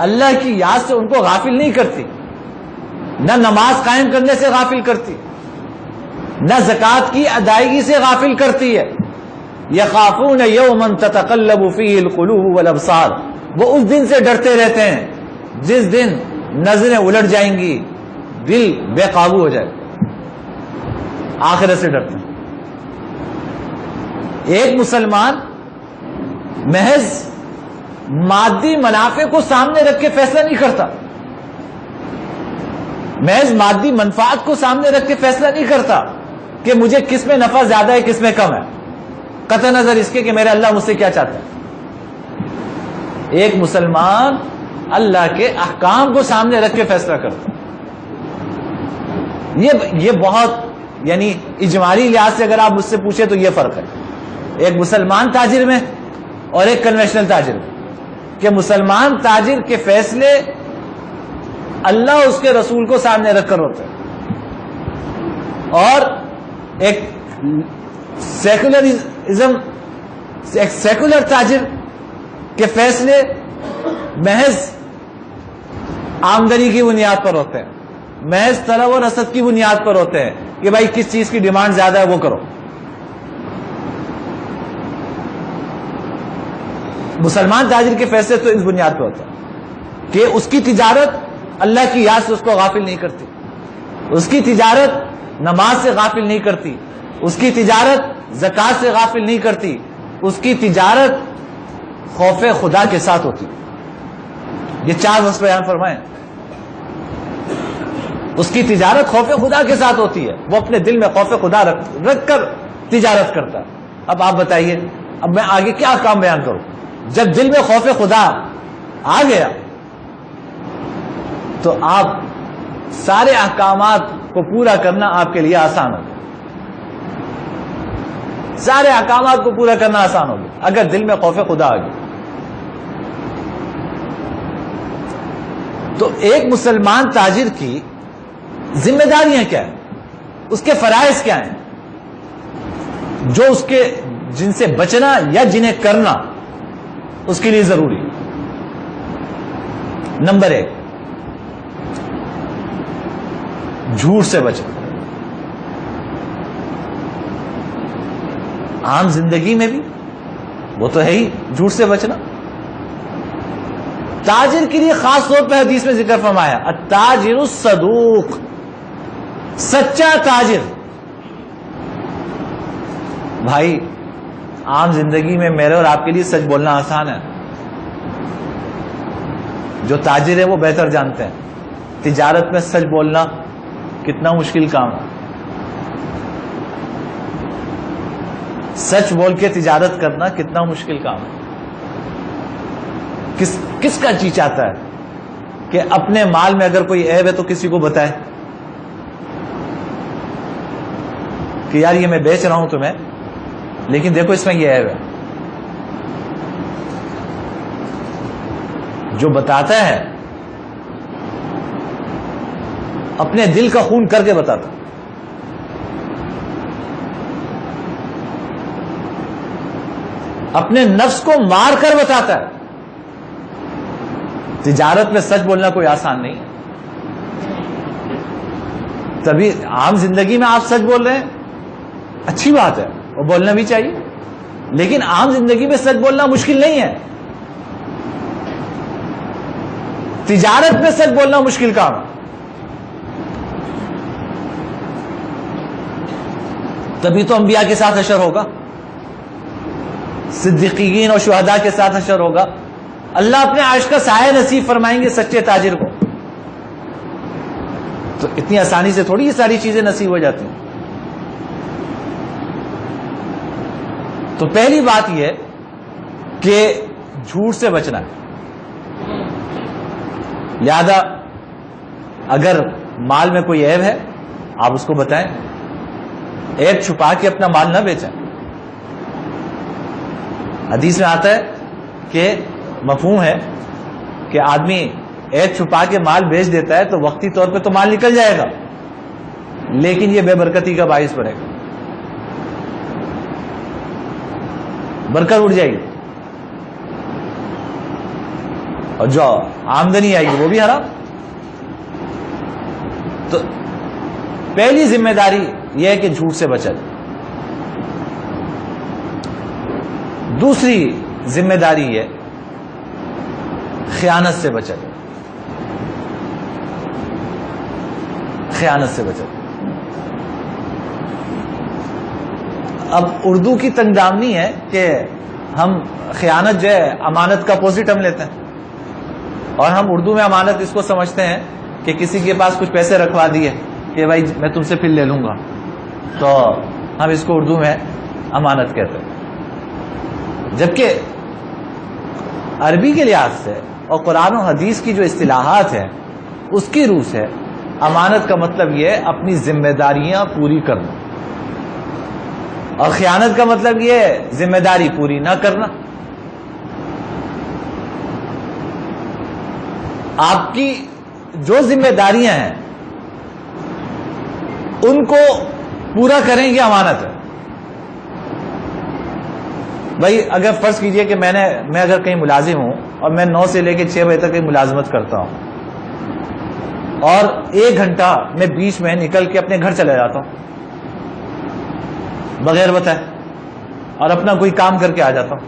اللہ کی یاد سے ان کو غافل نہیں کرتی, نہ نماز قائم کرنے سے غافل کرتی, نہ زکوٰۃ کی ادائیگی سے غافل کرتی ہے. یخافون یوما تتقلب فیہ القلوب والابصار, وہ اس دن سے ڈرتے رہتے ہیں جس دن نظریں الٹ جائیں گی, دل بے قابو ہو جائے. آخرت سے ڈرتے ہیں. ایک مسلمان محض مادی منافع کو سامنے رکھ کے فیصلہ نہیں کرتا, محض مادی منفعت کو سامنے رکھ کے فیصلہ نہیں کرتا کہ مجھے کس میں نفع زیادہ ہے کس میں کم ہے, قطع نظر اس کے کہ میرے اللہ مجھ سے کیا چاہتا ہے. ایک مسلمان اللہ کے احکام کو سامنے رکھ کے فیصلہ کرتا. یہ بہت یعنی اجمالی لحاظ سے اگر آپ مجھ سے پوچھیں تو یہ فرق ہے ایک مسلمان تاجر میں اور ایک کنونشنل تاجر میں, کہ مسلمان تاجر کے فیصلے اللہ اس کے رسول کو سامنے رکھ کر ہوتے ہیں, اور ایک سیکولر تاجر کے فیصلے محض آمدنی کی بنیاد پر ہوتے ہیں, محض طلب و رسد کی بنیاد پر ہوتے ہیں کہ بھائی کس چیز کی ڈیمانڈ زیادہ ہے وہ کرو. مسلمان تاجر کے فیصلے تو اس بنیاد پر ہوتے ہیں کہ اس کی تجارت اللہ کی یاد سے اس کو غافل نہیں کرتی, اس کی تجارت نماز سے غافل نہیں کرتی, اس کی تجارت زکوٰۃ سے غافل نہیں کرتی, اس کی تجارت خوف خدا کے ساتھ ہوتی. یہ چار وصف بیان فرمائیں. اس کی تجارت خوف خدا کے ساتھ ہوتی ہے, وہ اپنے دل میں خوف خدا رکھ کر تجارت کرتا ہے. اب آپ بتائیے, اب میں آگے کیا کام بیان کروں؟ جب دل میں خوف خدا آ گیا تو آپ سارے احکامات کو پورا کرنا آپ کے لیے آسان ہوگا. سارے احکامات کو پورا کرنا آسان ہوگا اگر دل میں خوف خدا آ گیا. تو ایک مسلمان تاجر کی ذمہ داریاں کیا ہیں، اس کے فرائض کیا ہیں جو اس کے جن سے بچنا یا جنہیں کرنا اس کے لیے ضروری. نمبر 1، جھوٹ سے بچنا. عام زندگی میں بھی وہ تو ہے ہی جھوٹ سے بچنا. تاجر کے لیے خاص طور پہ حدیث میں ذکر فرمایا التاجر الصدوق، سچا تاجر. بھائی عام زندگی میں میرے اور آپ کے لیے سچ بولنا آسان ہے، جو تاجر ہے وہ بہتر جانتے ہیں تجارت میں سچ بولنا کتنا مشکل کام ہے. سچ بول کے تجارت کرنا کتنا مشکل کام ہے. کس کا جی چاہتا ہے کہ اپنے مال میں اگر کوئی عیب ہے تو کسی کو بتائے کہ یار یہ میں بیچ رہا ہوں تمہیں، لیکن دیکھو اس میں یہ عیب ہے. جو بتاتا ہے اپنے دل کا خون کر کے بتاتا، اپنے نفس کو مار کر بتاتا ہے. تجارت میں سچ بولنا کوئی آسان نہیں ہے. تبھی عام زندگی میں آپ سچ بول رہے ہیں، اچھی بات ہے، وہ بولنا بھی چاہیے، لیکن عام زندگی میں سچ بولنا مشکل نہیں ہے. تجارت میں سچ بولنا مشکل کام ہے. تبھی تو انبیاء کے ساتھ حشر ہوگا، صدیقین اور شہداء کے ساتھ حشر ہوگا. اللہ اپنے عرش کا سایہ نصیب فرمائیں گے سچے تاجر کو. تو اتنی آسانی سے تھوڑی یہ ساری چیزیں نصیب ہو جاتی ہیں. تو پہلی بات یہ کہ جھوٹ سے بچنا ہے. لہذا اگر مال میں کوئی عیب ہے آپ اس کو بتائیں، عیب چھپا کے اپنا مال نہ بیچیں. حدیث میں آتا ہے کہ مفہوم ہے کہ آدمی عیب چھپا کے مال بیچ دیتا ہے تو وقتی طور پہ تو مال نکل جائے گا، لیکن یہ بے برکتی کا باعث بنے گا، برکت اڑ جائے گی، اور جو آمدنی آئے گی وہ بھی حرام. تو پہلی ذمہ داری یہ ہے کہ جھوٹ سے بچا جائے. دوسری ذمہ داری یہ خیانت سے بچا جائے. خیانت سے بچا جائے. اب اردو کی تنگ دامنی ہے کہ ہم خیانت جو ہے امانت کا اپوزٹ ہم لیتے ہیں، اور ہم اردو میں امانت اس کو سمجھتے ہیں کہ کسی کے پاس کچھ پیسے رکھوا دیے کہ بھائی میں تم سے پھر لے لوں گا، تو ہم اس کو اردو میں امانت کہتے ہیں. جبکہ عربی کے لحاظ سے اور قرآن و حدیث کی جو اصطلاحات ہیں اس کی روح سے امانت کا مطلب یہ ہے اپنی ذمہ داریاں پوری کرنا، اور خیانت کا مطلب یہ ہے ذمہ داری پوری نہ کرنا. آپ کی جو ذمہ داریاں ہیں ان کو پورا کریں یہ امانت ہے. بھائی اگر فرض کیجئے کہ میں اگر کہیں ملازم ہوں اور میں 9 سے لے کے 6 بجے تک کہیں ملازمت کرتا ہوں، اور 1 گھنٹہ میں بیچ میں نکل کے اپنے گھر چلا جاتا ہوں بغیر بتائے، اور اپنا کوئی کام کر کے آ جاتا ہوں،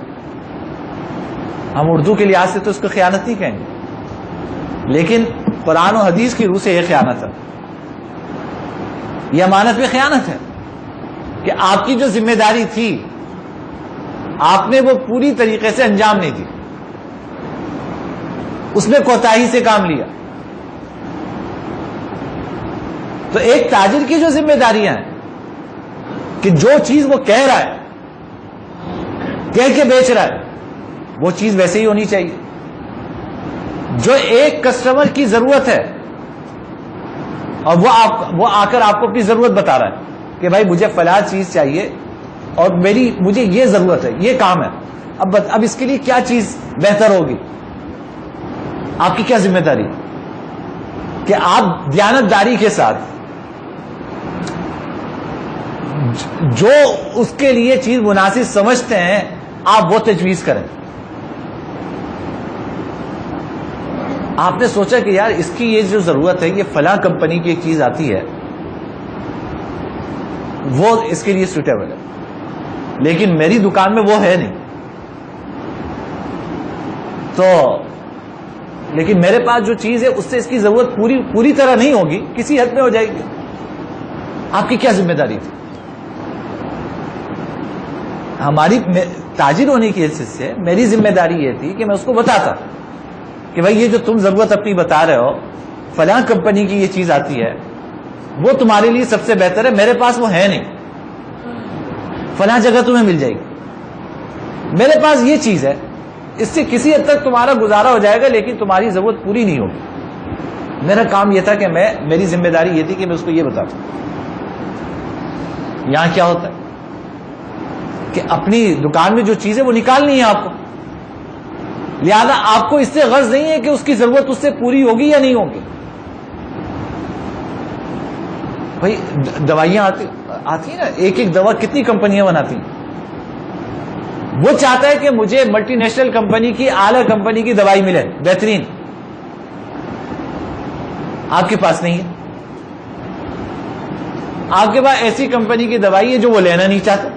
ہم اردو کے لحاظ سے تو اس کو خیانت نہیں کہیں گے، لیکن قرآن و حدیث کی روح سے یہ خیانت ہے. یہ امانت میں خیانت ہے کہ آپ کی جو ذمہ داری تھی آپ نے وہ پوری طریقے سے انجام نہیں دی، اس میں کوتاہی سے کام لیا. تو ایک تاجر کی جو ذمہ داریاں ہیں کہ جو چیز وہ کہہ رہا ہے، کہہ کے بیچ رہا ہے، وہ چیز ویسے ہی ہونی چاہیے. جو ایک کسٹمر کی ضرورت ہے اور وہ آ کر آپ کو اپنی ضرورت بتا رہا ہے کہ بھائی مجھے فلاں چیز چاہیے اور مجھے یہ ضرورت ہے، یہ کام ہے، اب اس کے لیے کیا چیز بہتر ہوگی، آپ کی کیا ذمہ داری کہ آپ دیانتداری کے ساتھ جو اس کے لیے چیز مناسب سمجھتے ہیں آپ وہ تجویز کریں. آپ نے سوچا کہ یار اس کی یہ جو ضرورت ہے یہ فلاں کمپنی کی ایک چیز آتی ہے وہ اس کے لیے سوٹیبل ہے, لیکن میری دکان میں وہ ہے نہیں, تو لیکن میرے پاس جو چیز ہے اس سے اس کی ضرورت پوری طرح نہیں ہوگی, کسی حد میں ہو جائے گی. آپ کی کیا ذمہ داری تھی؟ ہماری تاجر ہونے کی حیثیت سے میری ذمہ داری یہ تھی کہ میں اس کو بتاتا کہ بھائی یہ جو تم ضرورت اپنی بتا رہے ہو فلاں کمپنی کی یہ چیز آتی ہے وہ تمہارے لیے سب سے بہتر ہے, میرے پاس وہ ہے نہیں, فلاں جگہ تمہیں مل جائے گی, میرے پاس یہ چیز ہے, اس سے کسی حد تک تمہارا گزارا ہو جائے گا لیکن تمہاری ضرورت پوری نہیں ہوگی. میرا کام یہ تھا کہ میری ذمہ داری یہ تھی کہ میں اس کو یہ بتاتا. یہاں کیا ہوتا ہے کہ اپنی دکان میں جو چیز ہے وہ نکالنی ہے آپ کو, لہذا آپ کو اس سے غرض نہیں ہے کہ اس کی ضرورت اس سے پوری ہوگی یا نہیں ہوگی. بھائی دوائیاں آتی ہیں نا, ایک ایک دوا کتنی کمپنیاں بناتی ہیں. وہ چاہتا ہے کہ مجھے ملٹی نیشنل کمپنی کی اعلی کمپنی کی دوائی ملے بہترین, آپ کے پاس نہیں ہے. آپ کے پاس ایسی کمپنی کی دوائی ہے جو وہ لینا نہیں چاہتا.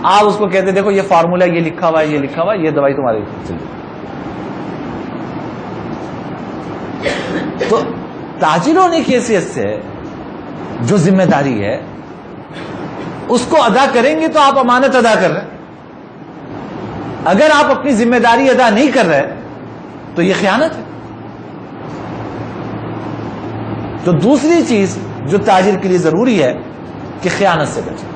آپ اس کو کہتے دیکھو یہ فارمولا یہ لکھا ہوا ہے, یہ لکھا ہوا ہے, یہ دوائی تمہارے چلیے. تو تاجر ہونے کی حیثیت سے جو ذمہ داری ہے اس کو ادا کریں گے تو آپ امانت ادا کر رہے ہیں. اگر آپ اپنی ذمہ داری ادا نہیں کر رہے تو یہ خیانت ہے. تو دوسری چیز جو تاجر کے لیے ضروری ہے کہ خیانت سے بچے.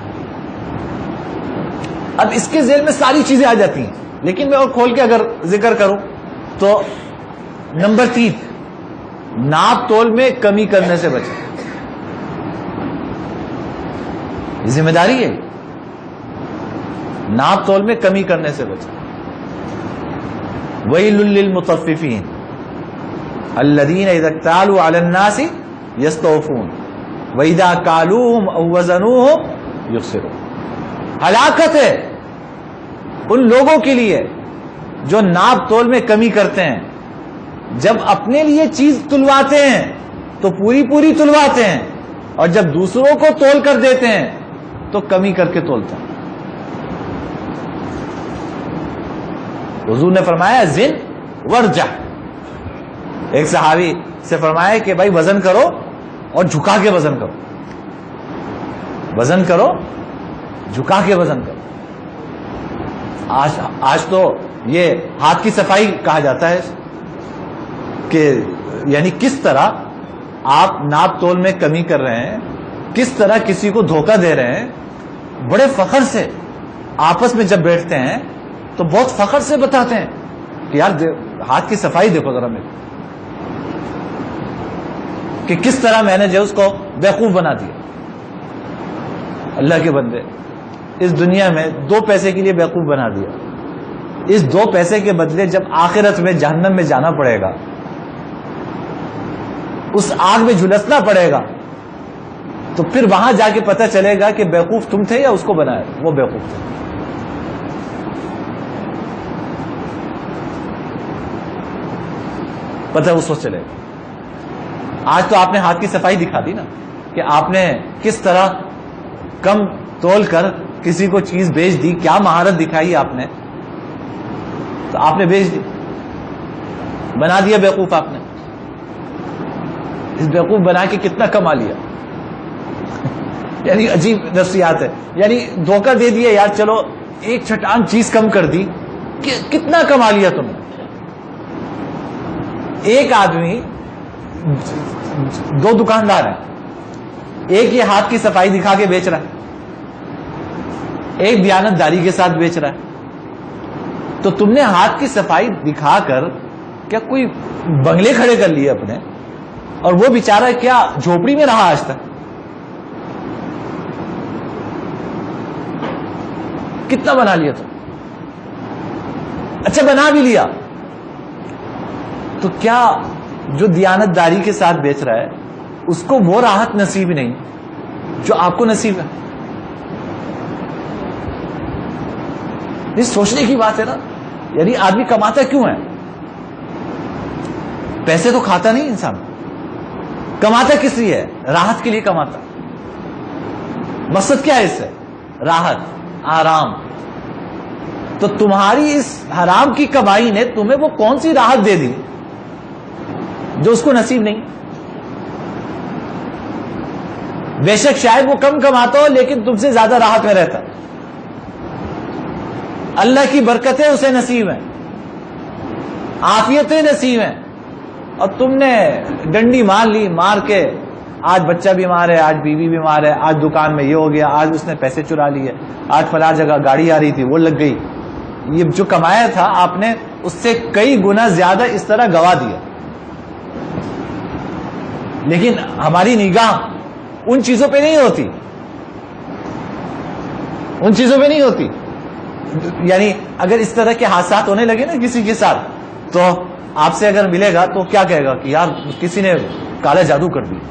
اب اس کے ذیل میں ساری چیزیں آ جاتی ہیں, لیکن میں اور کھول کے اگر ذکر کروں تو نمبر 3, ناپ تول میں کمی کرنے سے بچے. یہ ذمہ داری ہے, ناپ تول میں کمی کرنے سے بچے. وَيْلٌ لِّلْمُطَفِّفِينَ الَّذِينَ إِذَا اكْتَالُوا عَلَى النَّاسِ يَسْتَوْفُونَ وَإِذَا كَالُوهُمْ أَوْ وَزَنُوهُمْ يُخْسِرُونَ. ہلاکت ہے ان لوگوں کے لیے جو ناپ تول میں کمی کرتے ہیں. جب اپنے لیے چیز تلواتے ہیں تو پوری تلواتے ہیں, اور جب دوسروں کو تول کر دیتے ہیں تو کمی کر کے تولتے ہیں. حضور نے فرمایا زن ورجع. ایک صحابی سے فرمایا کہ بھائی وزن کرو اور جھکا کے وزن کرو, وزن کرو جھکا کے وزن کرو. آج تو یہ ہاتھ کی صفائی کہا جاتا ہے کہ یعنی کس طرح آپ ناپ تول میں کمی کر رہے ہیں, کس طرح کسی کو دھوکہ دے رہے ہیں. بڑے فخر سے آپس میں جب بیٹھتے ہیں تو بہت فخر سے بتاتے ہیں کہ یار ہاتھ کی صفائی دیکھو ذرا میری, کہ کس طرح میں نے جو اس کو بیوقوف بنا دیا. اللہ کے بندے, اس دنیا میں 2 پیسے کے لیے بیوقوف بنا دیا. اس 2 پیسے کے بدلے جب آخرت میں جہنم میں جانا پڑے گا, اس آگ میں جھلسنا پڑے گا, تو پھر وہاں جا کے پتہ چلے گا کہ بیوقوف تم تھے یا اس کو بنایا وہ بیوقوف تھے. پتہ اس وقت چلے گا. آج تو آپ نے ہاتھ کی صفائی دکھا دی نا کہ آپ نے کس طرح کم تول کر کسی کو چیز بیچ دی, کیا مہارت دکھائی آپ نے, تو آپ نے بیچ دی, بنا دیا بیوقوف. آپ نے اس بیوقوف بنا کے کتنا کما لیا. یعنی عجیب نفسیات ہے. یعنی دھوکہ دے دیا یار, چلو ایک چھٹان چیز کم کر دی, کتنا کما لیا تم نے. ایک آدمی 2 دکاندار ہیں, ایک یہ ہاتھ کی صفائی دکھا کے بیچ رہا ہے, ایک دیانت داری کے ساتھ بیچ رہا ہے. تو تم نے ہاتھ کی صفائی دکھا کر کیا کوئی بنگلے کھڑے کر لیے اپنے, اور وہ بیچارہ کیا جھوپڑی میں رہا آج تک. کتنا بنا لیا تم. اچھا بنا بھی لیا تو کیا جو دیانت داری کے ساتھ بیچ رہا ہے اس کو وہ راحت نصیب نہیں جو آپ کو نصیب ہے. یہ سوچنے کی بات ہے نا. یعنی آدمی کماتا کیوں ہے؟ پیسے تو کھاتا نہیں انسان. کماتا کس لیے ہے؟ راحت کے لیے کماتا. مقصد کیا ہے اس سے؟ راحت، آرام. تو تمہاری اس حرام کی کمائی نے تمہیں وہ کون سی راحت دے دی جو اس کو نصیب نہیں؟ بے شک شاید وہ کم کماتا ہو لیکن تم سے زیادہ راحت میں رہتا. اللہ کی برکتیں اسے نصیب ہیں، عافیتیں نصیب ہیں، اور تم نے ڈنڈی مار لی. مار کے آج بچہ بیمار ہے، آج بیوی بیمار ہے، آج دکان میں یہ ہو گیا، آج اس نے پیسے چرا لیے، آج فلاں جگہ گاڑی آ رہی تھی وہ لگ گئی. یہ جو کمایا تھا آپ نے اس سے کئی گنا زیادہ اس طرح گوا دیا. لیکن ہماری نگاہ ان چیزوں پہ نہیں ہوتی، ان چیزوں پہ نہیں ہوتی. یعنی اگر اس طرح کے حادثات ہونے لگے نا کسی کے ساتھ، تو آپ سے اگر ملے گا تو کیا کہے گا کہ یار کسی نے کالا جادو کر دیا،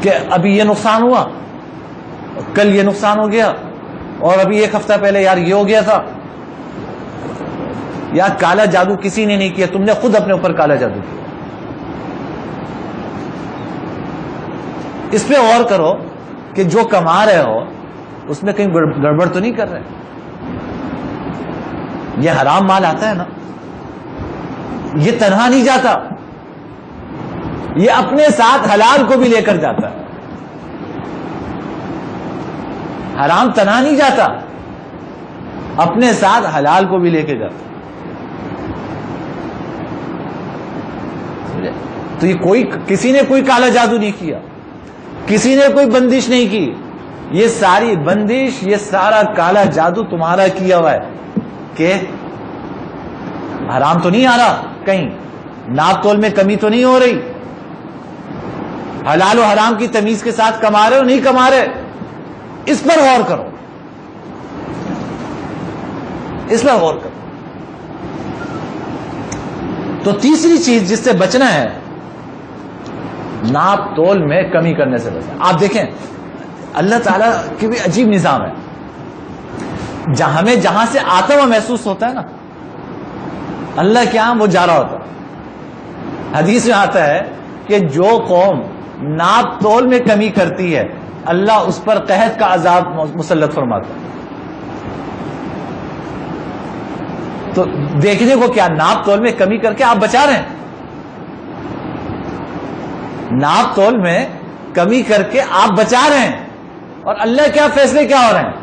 کہ ابھی یہ نقصان ہوا، کل یہ نقصان ہو گیا، اور ابھی ایک ہفتہ پہلے یار یہ ہو گیا تھا. یار کالا جادو کسی نے نہیں کیا، تم نے خود اپنے اوپر کالا جادو کیا. اس پہ غور کرو کہ جو کما رہے ہو اس میں کہیں گڑبڑ تو نہیں کر رہے. یہ حرام مال آتا ہے نا، یہ تنہا نہیں جاتا، یہ اپنے ساتھ حلال کو بھی لے کر جاتا ہے. حرام تنہا نہیں جاتا، اپنے ساتھ حلال کو بھی لے کے جاتا. تو یہ کسی نے کوئی کالا جادو نہیں کیا، کسی نے کوئی بندش نہیں کی. یہ ساری بندش، یہ سارا کالا جادو تمہارا کیا ہوا ہے کہ حرام تو نہیں آ رہا، کہیں ناپ تول میں کمی تو نہیں ہو رہی، حلال و حرام کی تمیز کے ساتھ کما رہے ہو نہیں کما رہے. اس پر غور کرو، اس پر غور کرو. تو تیسری چیز جس سے بچنا ہے، ناپ تول میں کمی کرنے سے بچنا. آپ دیکھیں اللہ تعالیٰ کی بھی عجیب نظام ہے. ہمیں جہاں سے آتا ہوا محسوس ہوتا ہے نا، اللہ کے ہاں وہ جا رہا ہوتا ہے. حدیث میں آتا ہے کہ جو قوم ناپ تول میں کمی کرتی ہے اللہ اس پر قحط کا عذاب مسلط فرماتا ہے. تو دیکھنے کو کیا، ناپ تول میں کمی کر کے آپ بچا رہے ہیں. ناپ تول میں کمی کر کے آپ بچا رہے ہیں، اور اللہ کیا فیصلے کیا ہو رہے ہیں؟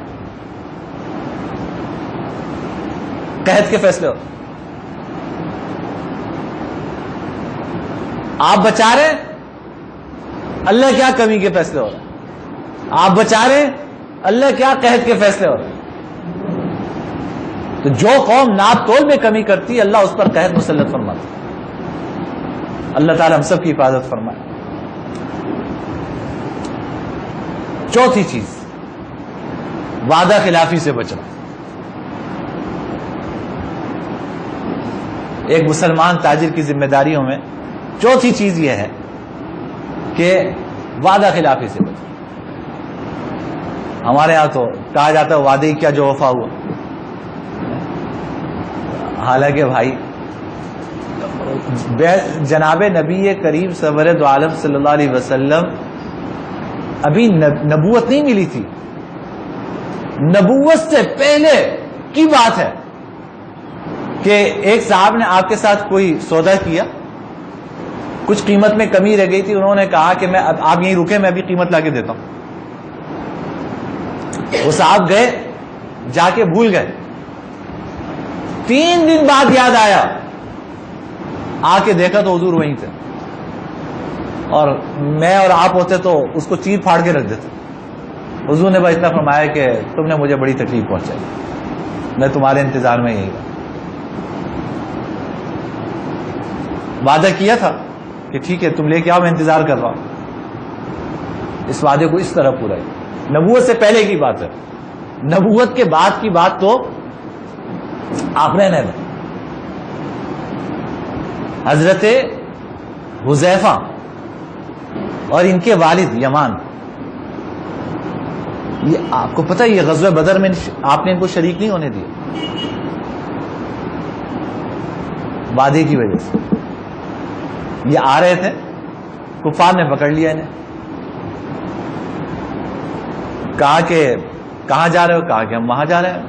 قحط کے فیصلے ہو رہے ہیں. آپ بچا رہے ہیں، اللہ کیا کمی کے فیصلے ہو رہے ہیں. آپ بچا رہے ہیں، اللہ کیا قحط کے فیصلے ہو رہے ہیں. تو جو قوم ناپ تول میں کمی کرتی ہے اللہ اس پر قحط مسلط فرماتا ہے. اللہ تعالی ہم سب کی حفاظت فرمائے. چوتھی چیز، وعدہ خلافی سے بچنا. ایک مسلمان تاجر کی ذمہ داریوں میں چوتھی چیز یہ ہے کہ وعدہ خلافی سے بچنا. ہمارے ہاں تو کہا جاتا ہے وعدے کیا جو وفا ہوا. حالانکہ بھائی جناب نبی کریم سرور دو عالم صلی اللہ علیہ وسلم ابھی نبوت نہیں ملی تھی. نبوت سے پہلے کی بات ہے کہ ایک صاحب نے آپ کے ساتھ کوئی سودا کیا، کچھ قیمت میں کمی رہ گئی تھی، انہوں نے کہا کہ میں آپ یہیں رکے، میں ابھی قیمت لا کے دیتا ہوں. وہ صاحب گئے، جا کے بھول گئے. 3 دن بعد یاد آیا، آ کے دیکھا تو حضور وہیں تھے، اور میں اور آپ ہوتے تو اس کو چیر پھاڑ کے رکھ دیتے. حضور نے بس اتنا فرمایا کہ تم نے مجھے بڑی تکلیف پہنچائی، میں تمہارے انتظار میں یہی رہا. وعدہ کیا تھا کہ ٹھیک ہے تم لے کے آؤ، میں انتظار کر رہا ہوں. اس وعدے کو اس طرح پورا ہے. نبوت سے پہلے کی بات ہے، نبوت کے بعد کی بات تو آپ نے نہیں. حضرت حذیفہ اور ان کے والد یمان، یہ آپ کو پتہ یہ غزوہ بدر میں آپ نے ان کو شریک نہیں ہونے دیا وعدے کی وجہ سے. یہ آ رہے تھے، کفار نے پکڑ لیا انہیں، کہا کہ کہاں جا رہے ہو؟ کہا کہ ہم وہاں جا رہے ہیں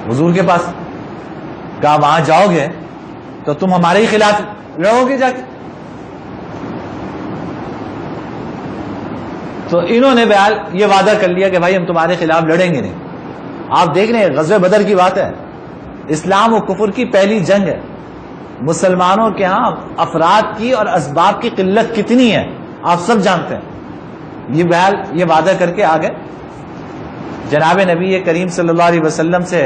حضور کے پاس. کہا وہاں جاؤ گے تو تم ہمارے ہی خلاف لڑو گے جا کے. تو انہوں نے بہرحال یہ وعدہ کر لیا کہ بھائی ہم تمہارے خلاف لڑیں گے نہیں. آپ دیکھ رہے ہیں غزوہ بدر کی بات ہے، اسلام و کفر کی پہلی جنگ ہے. مسلمانوں کے ہاں افراد کی اور اسباب کی قلت کتنی ہے آپ سب جانتے ہیں. یہ بہرحال یہ وعدہ کر کے آگے جناب نبی کریم صلی اللہ علیہ وسلم سے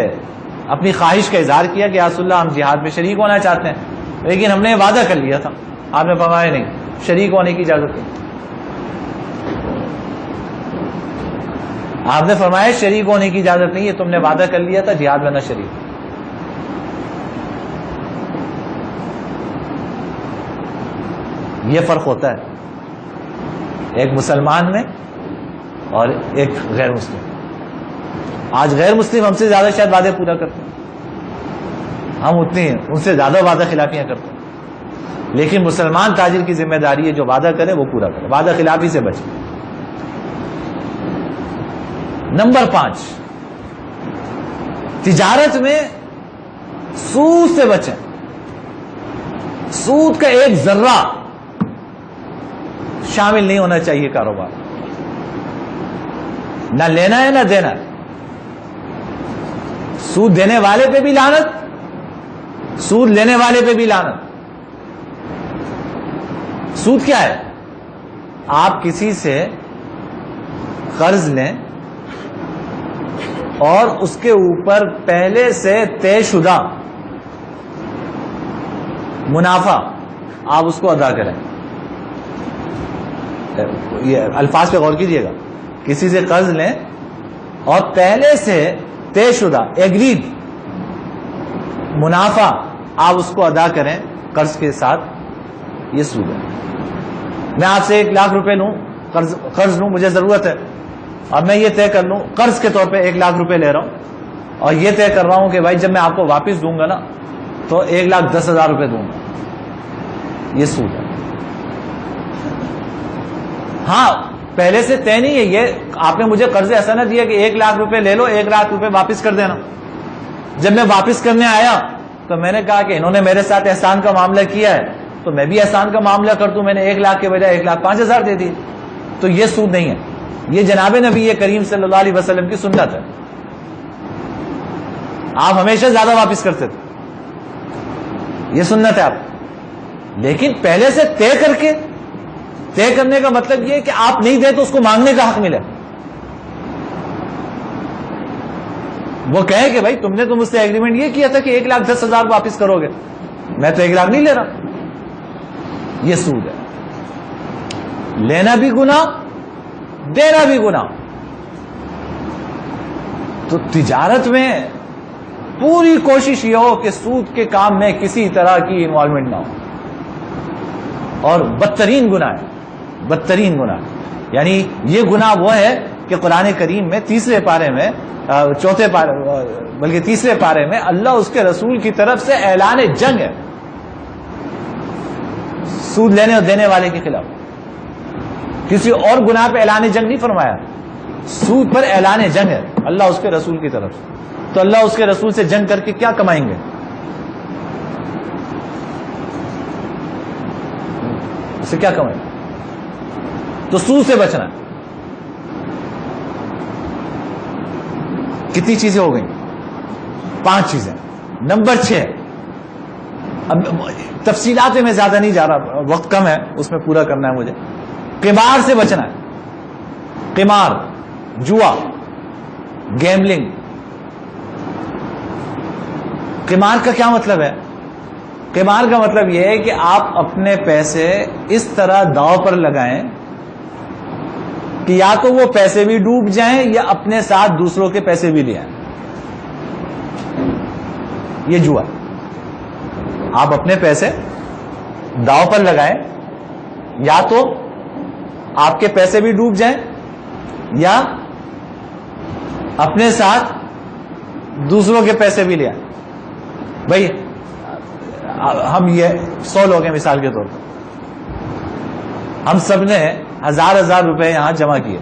اپنی خواہش کا اظہار کیا کہ یا رسول اللہ ہم جہاد میں شریک ہونا چاہتے ہیں، لیکن ہم نے وعدہ کر لیا تھا. آپ نے فرمایا نہیں، شریک ہونے کی اجازت نہیں. آپ نے فرمایا شریک ہونے کی اجازت نہیں ہے، تم نے وعدہ کر لیا تھا جہاد میں نہ شریک. یہ فرق ہوتا ہے ایک مسلمان میں اور ایک غیر مسلم. آج غیر مسلم ہم سے زیادہ شاید وعدے پورا کرتے ہیں، ہم اتنی ان سے زیادہ وعدہ خلافیاں کرتے ہیں. لیکن مسلمان تاجر کی ذمہ داری ہے جو وعدہ کرے وہ پورا کرے، وعدہ خلافی سے بچے. نمبر 5، تجارت میں سود سے بچیں. سود کا ایک ذرہ شامل نہیں ہونا چاہیے کاروبار. نہ لینا ہے نہ دینا ہے. سود دینے والے پہ بھی لعنت، سود لینے والے پہ بھی لعنت. سود کیا ہے؟ آپ کسی سے قرض لیں اور اس کے اوپر پہلے سے طے شدہ منافع آپ اس کو ادا کریں. یہ الفاظ پہ غور کیجیے گا. کسی سے قرض لیں اور پہلے سے طے شدہ ایگریڈ منافع آپ اس کو ادا کریں قرض کے ساتھ، یہ سود ہے. میں آپ سے 1 لاکھ روپے لوں، قرض لوں، مجھے ضرورت ہے، اب میں یہ طے کر لوں قرض کے طور پہ 1 لاکھ روپے لے رہا ہوں اور یہ طے کر رہا ہوں کہ بھائی جب میں آپ کو واپس دوں گا نا تو 1,10,000 روپے دوں گا. یہ سود ہے. ہاں پہلے سے طے نہیں ہے یہ. آپ نے مجھے قرض ایسا نہ دیا کہ 1 لاکھ روپے لے لو، 1 لاکھ روپے واپس کر دینا. جب میں واپس کرنے آیا تو میں نے کہا کہ انہوں نے میرے ساتھ احسان کا معاملہ کیا ہے تو میں بھی احسان کا معاملہ کر دوں. میں نے 1 لاکھ کے بجائے 1,05,000 دے دی. تو یہ سود نہیں ہے. یہ جناب نبی کریم صلی اللہ علیہ وسلم کی سنت ہے. آپ ہمیشہ زیادہ واپس کرتے تھے، یہ سنت ہے آپ. لیکن پہلے سے طے کر کے، طے کرنے کا مطلب یہ کہ آپ نہیں دے تو اس کو مانگنے کا حق ملے. وہ کہے کہ بھائی تم نے تو مجھ سے ایگریمنٹ یہ کیا تھا کہ 1,10,000 واپس کرو گے، میں تو 1 لاکھ نہیں لے رہا. یہ سود ہے. لینا بھی گناہ، دینا بھی گناہ. تو تجارت میں پوری کوشش یہ ہو کہ سود کے کام میں کسی طرح کی انوالومنٹ نہ ہو. اور بدترین گناہ ہے، بدترین گناہ. یعنی یہ گناہ وہ ہے کہ قرآن کریم میں تیسرے پارے میں بلکہ تیسرے پارے میں اللہ اس کے رسول کی طرف سے اعلان جنگ ہے سود لینے اور دینے والے کے خلاف. کسی اور گناہ پہ اعلان جنگ نہیں فرمایا، سود پر اعلان جنگ ہے اللہ اس کے رسول کی طرف سے. تو اللہ اس کے رسول سے جنگ کر کے کیا کمائیں گے؟ اسے کیا کمائیں گے؟ تو سود سے بچنا. کتنی چیزیں ہو گئیں؟ 5 چیزیں. نمبر 6، اب تفصیلات میں زیادہ نہیں جا رہا، وقت کم ہے، اس میں پورا کرنا ہے مجھے. قمار سے بچنا ہے. قمار، جوا، گیملنگ. قمار کا کیا مطلب ہے؟ قمار کا مطلب یہ ہے کہ آپ اپنے پیسے اس طرح داؤ پر لگائیں کہ یا تو وہ پیسے بھی ڈوب جائیں یا اپنے ساتھ دوسروں کے پیسے بھی لے آئیں. یہ جوا. آپ اپنے پیسے داؤ پر لگائیں، یا تو آپ کے پیسے بھی ڈوب جائیں یا اپنے ساتھ دوسروں کے پیسے بھی لے آئیں. بھائی ہم یہ 100 لوگ ہیں مثال کے طور پر, ہم سب نے 1000 روپے یہاں جمع کیے,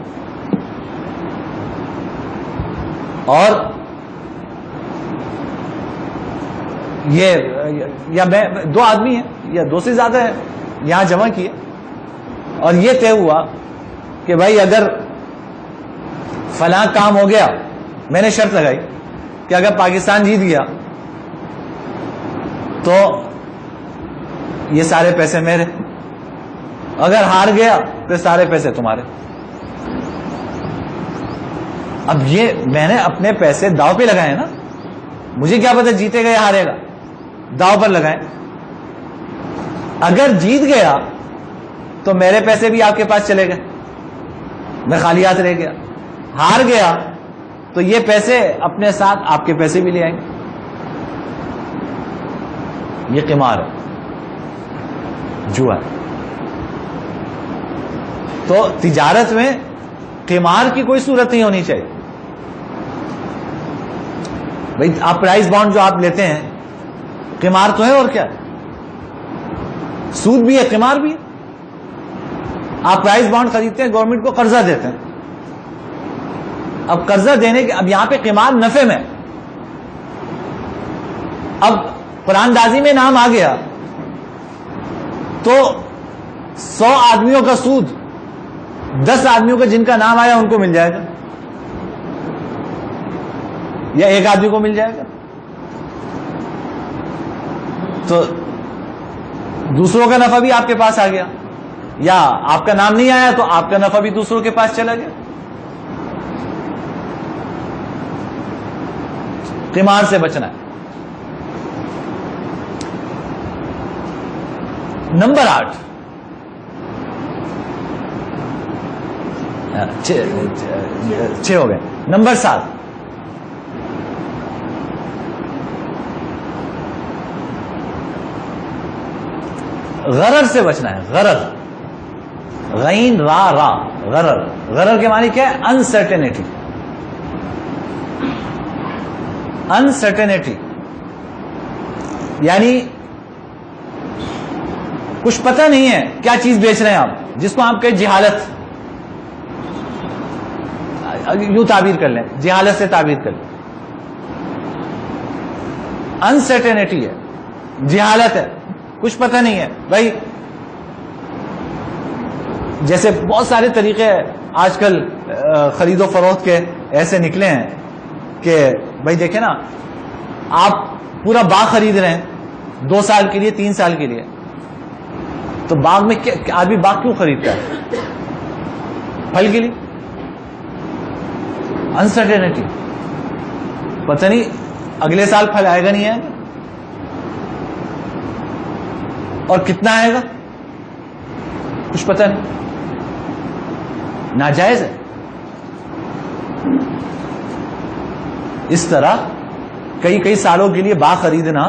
اور یہ یا میں 2 آدمی ہیں یا 2 سے زیادہ ہیں یہاں جمع کیے, اور یہ طے ہوا کہ بھائی اگر فلاں کام ہو گیا, میں نے شرط لگائی کہ اگر پاکستان جیت گیا تو یہ سارے پیسے میرے, اگر ہار گیا تو سارے پیسے تمہارے. اب یہ میں نے اپنے پیسے داؤ پہ لگائے نا, مجھے کیا پتا جیتے گا یا ہارے گا, داؤ پر لگائیں. اگر جیت گیا تو میرے پیسے بھی آپ کے پاس چلے گئے, میں خالی ہاتھ رہ گیا. ہار گیا تو یہ پیسے اپنے ساتھ آپ کے پیسے بھی لے آئیں گے. یہ قمار ہے, جوا ہے. تو تجارت میں قمار کی کوئی صورت نہیں ہونی چاہیے. بھائی آپ پرائز بانڈ جو آپ لیتے ہیں قمار تو ہے, اور کیا ہے, سود بھی ہے قمار بھی ہے. آپ پرائز بانڈ خریدتے ہیں, گورنمنٹ کو قرضہ دیتے ہیں. اب قرضہ دینے کے, اب یہاں پہ قمار نفع میں, اب قرآن دازی میں نام آ گیا تو 100 آدمیوں کا سود 10 آدمیوں کا جن کا نام آیا ان کو مل جائے گا, یا 1 آدمی کو مل جائے گا. تو دوسروں کا نفع بھی آپ کے پاس آ گیا, یا آپ کا نام نہیں آیا تو آپ کا نفع بھی دوسروں کے پاس چلا گیا. قمار سے بچنا ہے. نمبر 8, 6 ہو گئے. نمبر 7, غرر سے بچنا ہے. غرر, غین را را, غرر. غرر کے معنی کیا ہے؟ انسرٹینٹی. انسرٹینٹی یعنی کچھ پتہ نہیں ہے کیا چیز بیچ رہے ہیں آپ, جس کو آپ کہیں جہالت, یوں تعبیر کر لیں, جہالت سے تعبیر کر لیں. انسرٹینٹی ہے, جہالت ہے, کچھ پتہ نہیں ہے. بھائی جیسے بہت سارے طریقے آج کل خرید و فروخت کے ایسے نکلے ہیں کہ بھائی دیکھیں نا, آپ پورا باغ خرید رہے ہیں 2 سال کے لیے, 3 سال کے لیے, تو باغ میں آدمی باغ کیوں خریدتا ہے؟ پھل کے لیے. انسرٹینٹی, پتہ نہیں اگلے سال پھل آئے گا نہیں آئے گا, اور کتنا آئے گا کچھ پتہ نہیں. ناجائز ہے. اس طرح کئی سالوں کے لیے باغ خریدنا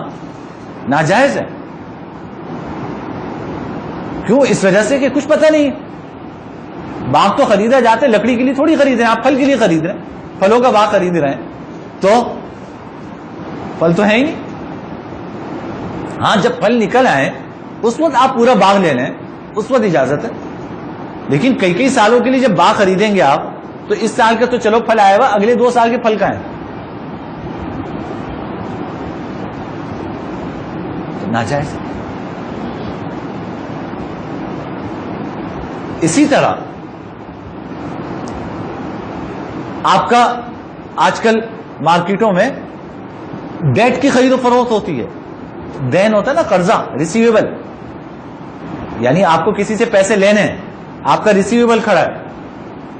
ناجائز ہے. کیوں؟ اس وجہ سے کہ کچھ پتہ نہیں. باغ تو خریدا جاتے, لکڑی کے لیے تھوڑی خرید رہے ہیں آپ, پھل کے لیے خرید رہے ہیں, پھلوں کا باغ خرید رہے ہیں تو پھل تو ہے ہی نہیں. ہاں جب پھل نکل آئے اس وقت آپ پورا باغ لے لیں, اس وقت اجازت ہے. لیکن کئی سالوں کے لیے جب باغ خریدیں گے آپ تو اس سال کا تو چلو پھل آئے گا, اگلے 2 سال کے پھل کا ہے, ناجائز. اسی طرح آپ کا آج کل مارکیٹوں میں ڈیٹ کی خرید و فروخت ہوتی ہے. دین ہوتا ہے نا, قرضہ, ریسیویبل, یعنی آپ کو کسی سے پیسے لینے ہیں, آپ کا ریسیویبل کھڑا ہے,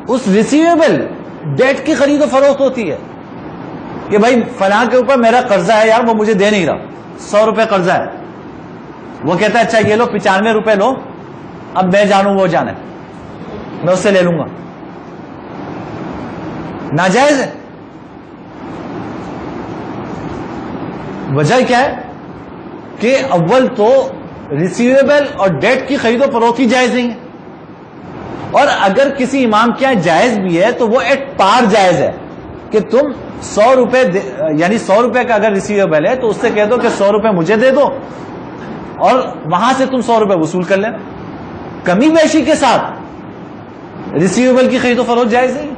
اس ریسیویبل ڈیٹ کی خرید و فروخت ہوتی ہے کہ بھائی فلاں کے اوپر میرا قرضہ ہے یار, وہ مجھے دے نہیں رہا, 100 روپے قرضہ ہے. وہ کہتا ہے اچھا یہ لو 95 روپے لو, اب میں جانوں وہ جانے, میں اس سے لے لوں گا. ناجائز ہے. وجہ کیا ہے کہ اول تو ریسیویبل اور ڈیٹ کی خرید و فروخت ہی جائز نہیں ہے. اور اگر کسی امام کے یہاں جائز بھی ہے تو وہ ایٹ پار جائز ہے کہ تم 100 روپے یعنی 100 روپے کا اگر ریسیویبل ہے تو اس سے کہہ دو کہ 100 روپے مجھے دے دو اور وہاں سے تم 100 روپے وصول کر لینا. کمی بیشی کے ساتھ ریسیویبل کی خرید و فروخت جائز نہیں.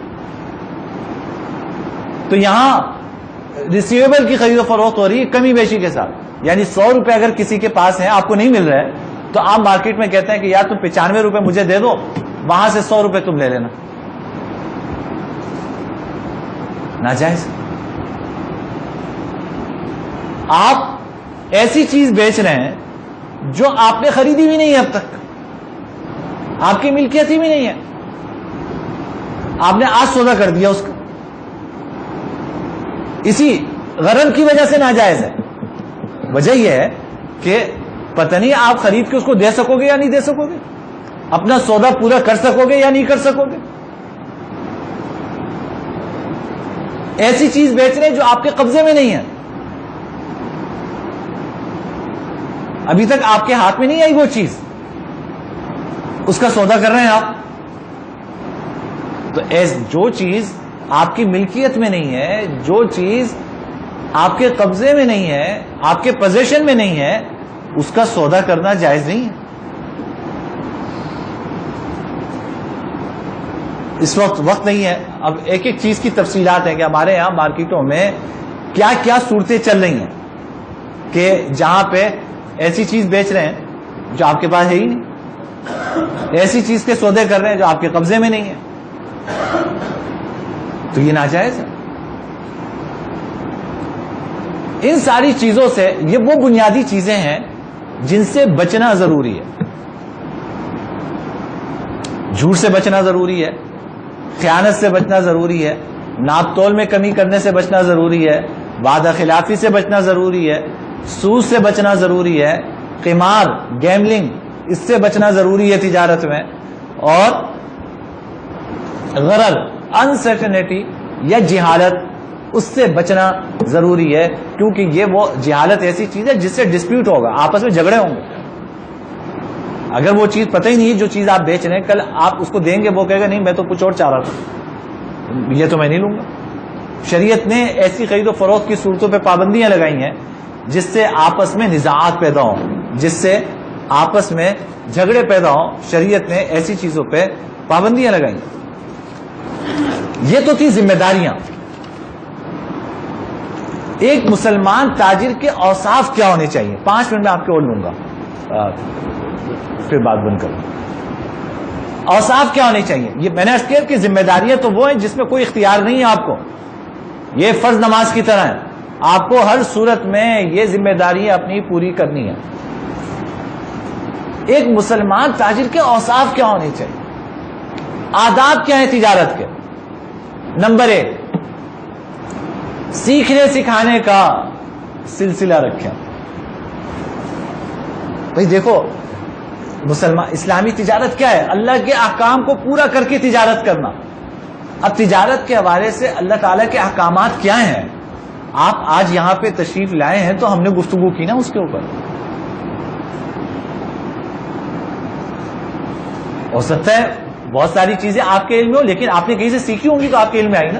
تو یہاں ریسیویبل کی خرید و فروخت ہو رہی ہے کمی بیشی کے ساتھ. یعنی 100 روپے اگر کسی کے پاس ہیں آپ کو نہیں مل رہا ہے تو آپ مارکیٹ میں کہتے ہیں کہ یار تم 95 روپے مجھے دے دو, وہاں سے 100 روپے تم لے لینا. ناجائز. آپ ایسی چیز بیچ رہے ہیں جو آپ نے خریدی بھی نہیں ہے, اب تک آپ کی ملکیت ہی بھی نہیں ہے, آپ نے آج سودا کر دیا اس کا, اسی غرض کی وجہ سے ناجائز ہے. وجہ یہ ہے کہ پتہ نہیں آپ خرید کے اس کو دے سکو گے یا نہیں دے سکو گے, اپنا سودا پورا کر سکو گے یا نہیں کر سکو گے. ایسی چیز بیچ رہے ہیں جو آپ کے قبضے میں نہیں ہے, ابھی تک آپ کے ہاتھ میں نہیں آئی وہ چیز, اس کا سودا کر رہے ہیں آپ. تو جو چیز آپ کی ملکیت میں نہیں ہے, جو چیز آپ کے قبضے میں نہیں ہے, آپ کے پوزیشن میں نہیں ہے, اس کا سودا کرنا جائز نہیں ہے. اس وقت نہیں ہے. اب ایک ایک چیز کی تفصیلات ہیں کہ ہمارے یہاں مارکیٹوں میں کیا کیا صورتیں چل رہی ہیں کہ جہاں پہ ایسی چیز بیچ رہے ہیں جو آپ کے پاس ہے ہی نہیں, ایسی چیز کے سودے کر رہے ہیں جو آپ کے قبضے میں نہیں ہے. تو یہ ناجائز ہے. ان ساری چیزوں سے, یہ وہ بنیادی چیزیں ہیں جن سے بچنا ضروری ہے. جھوٹ سے بچنا ضروری ہے, خیانت سے بچنا ضروری ہے, ناپ تول میں کمی کرنے سے بچنا ضروری ہے, وعدہ خلافی سے بچنا ضروری ہے, سود سے بچنا ضروری ہے, قمار گیملنگ اس سے بچنا ضروری ہے تجارت میں, اور غرر انسرٹنٹی یا جہالت اس سے بچنا ضروری ہے, کیونکہ یہ وہ جہالت ایسی چیز ہے جس سے ڈسپیوٹ ہوگا, آپس میں جھگڑے ہوں گے. اگر وہ چیز پتہ ہی نہیں ہے جو چیز آپ بیچ رہے ہیں, کل آپ اس کو دیں گے وہ کہے گا نہیں میں تو کچھ اور چاہ رہا تھا, یہ تو میں نہیں لوں گا. شریعت نے ایسی خرید و فروخت کی صورتوں پہ پابندیاں لگائی ہیں جس سے آپس میں نزاعات پیدا ہوں, جس سے آپس میں جھگڑے پیدا ہوں. شریعت نے ایسی چیزوں پہ پابندیاں لگائی. یہ تو تھی ذمہ داریاں. ایک مسلمان تاجر کے اوصاف کیا ہونے چاہیے؟ 5 منٹ میں آپ کو اور لوں گا, پھر بات بند کروں. اوصاف کیا ہونے چاہیے؟ یہ میں نے عرض کیا کہ ذمہ داریاں تو وہ ہیں جس میں کوئی اختیار نہیں ہے آپ کو, یہ فرض نماز کی طرح ہے, آپ کو ہر صورت میں یہ ذمہ داریاں اپنی پوری کرنی ہے. ایک مسلمان تاجر کے اوصاف کیا ہونے چاہیے؟ آداب کیا ہیں تجارت کے؟ نمبر 1, سیکھنے سکھانے کا سلسلہ رکھیں. بھائی دیکھو مسلمان اسلامی تجارت کیا ہے؟ اللہ کے احکام کو پورا کر کے تجارت کرنا. اب تجارت کے حوالے سے اللہ تعالیٰ کے احکامات کیا ہیں؟ آپ آج یہاں پہ تشریف لائے ہیں تو ہم نے گفتگو کی نا اس کے اوپر. ہو سکتا ہے بہت ساری چیزیں آپ کے علم میں ہو, لیکن آپ نے کہیں سے سیکھی ہوں گی تو آپ کے علم میں آئی نا.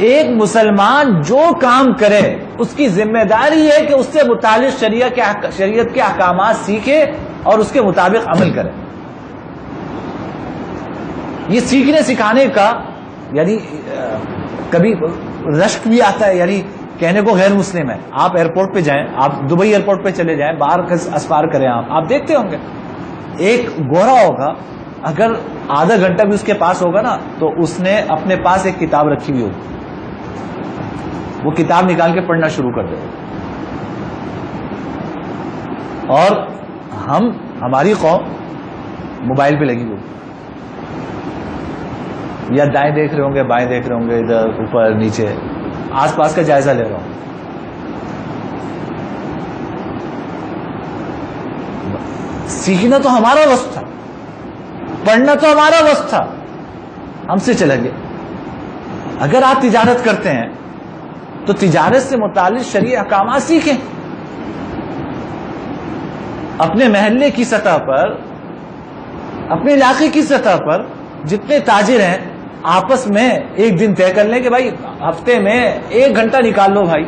ایک مسلمان جو کام کرے اس کی ذمہ داری ہے کہ اس سے متعلق شریعت کے احکامات سیکھے اور اس کے مطابق عمل کرے. یہ سیکھنے سکھانے کا یعنی کبھی رشک بھی آتا ہے, یعنی کہنے کو غیر مسلم ہے. آپ ایئرپورٹ پہ جائیں, آپ دبئی ایئرپورٹ پہ چلے جائیں, باہر اسفار کریں, آپ دیکھتے ہوں گے ایک گورا ہوگا, اگر آدھا گھنٹہ بھی اس کے پاس ہوگا نا تو اس نے اپنے پاس ایک کتاب رکھی ہوئی ہوگی, وہ کتاب نکال کے پڑھنا شروع کر دے. اور ہماری قوم موبائل پہ لگی ہوئی, یا دائیں دیکھ رہے ہوں گے, بائیں دیکھ رہے ہوں گے, ادھر اوپر نیچے, آس پاس کا جائزہ لے رہا ہوں. سیکھنا تو ہمارا وقت تھا, پڑھنا تو ہمارا وقت تھا, ہم سے چلا گیا. اگر آپ تجارت کرتے ہیں تو تجارت سے متعلق شرعی احکامات سیکھیں. اپنے محلے کی سطح پر اپنے علاقے کی سطح پر جتنے تاجر ہیں آپس میں ایک دن طے کر لیں کہ بھائی ہفتے میں 1 گھنٹہ نکال لو بھائی،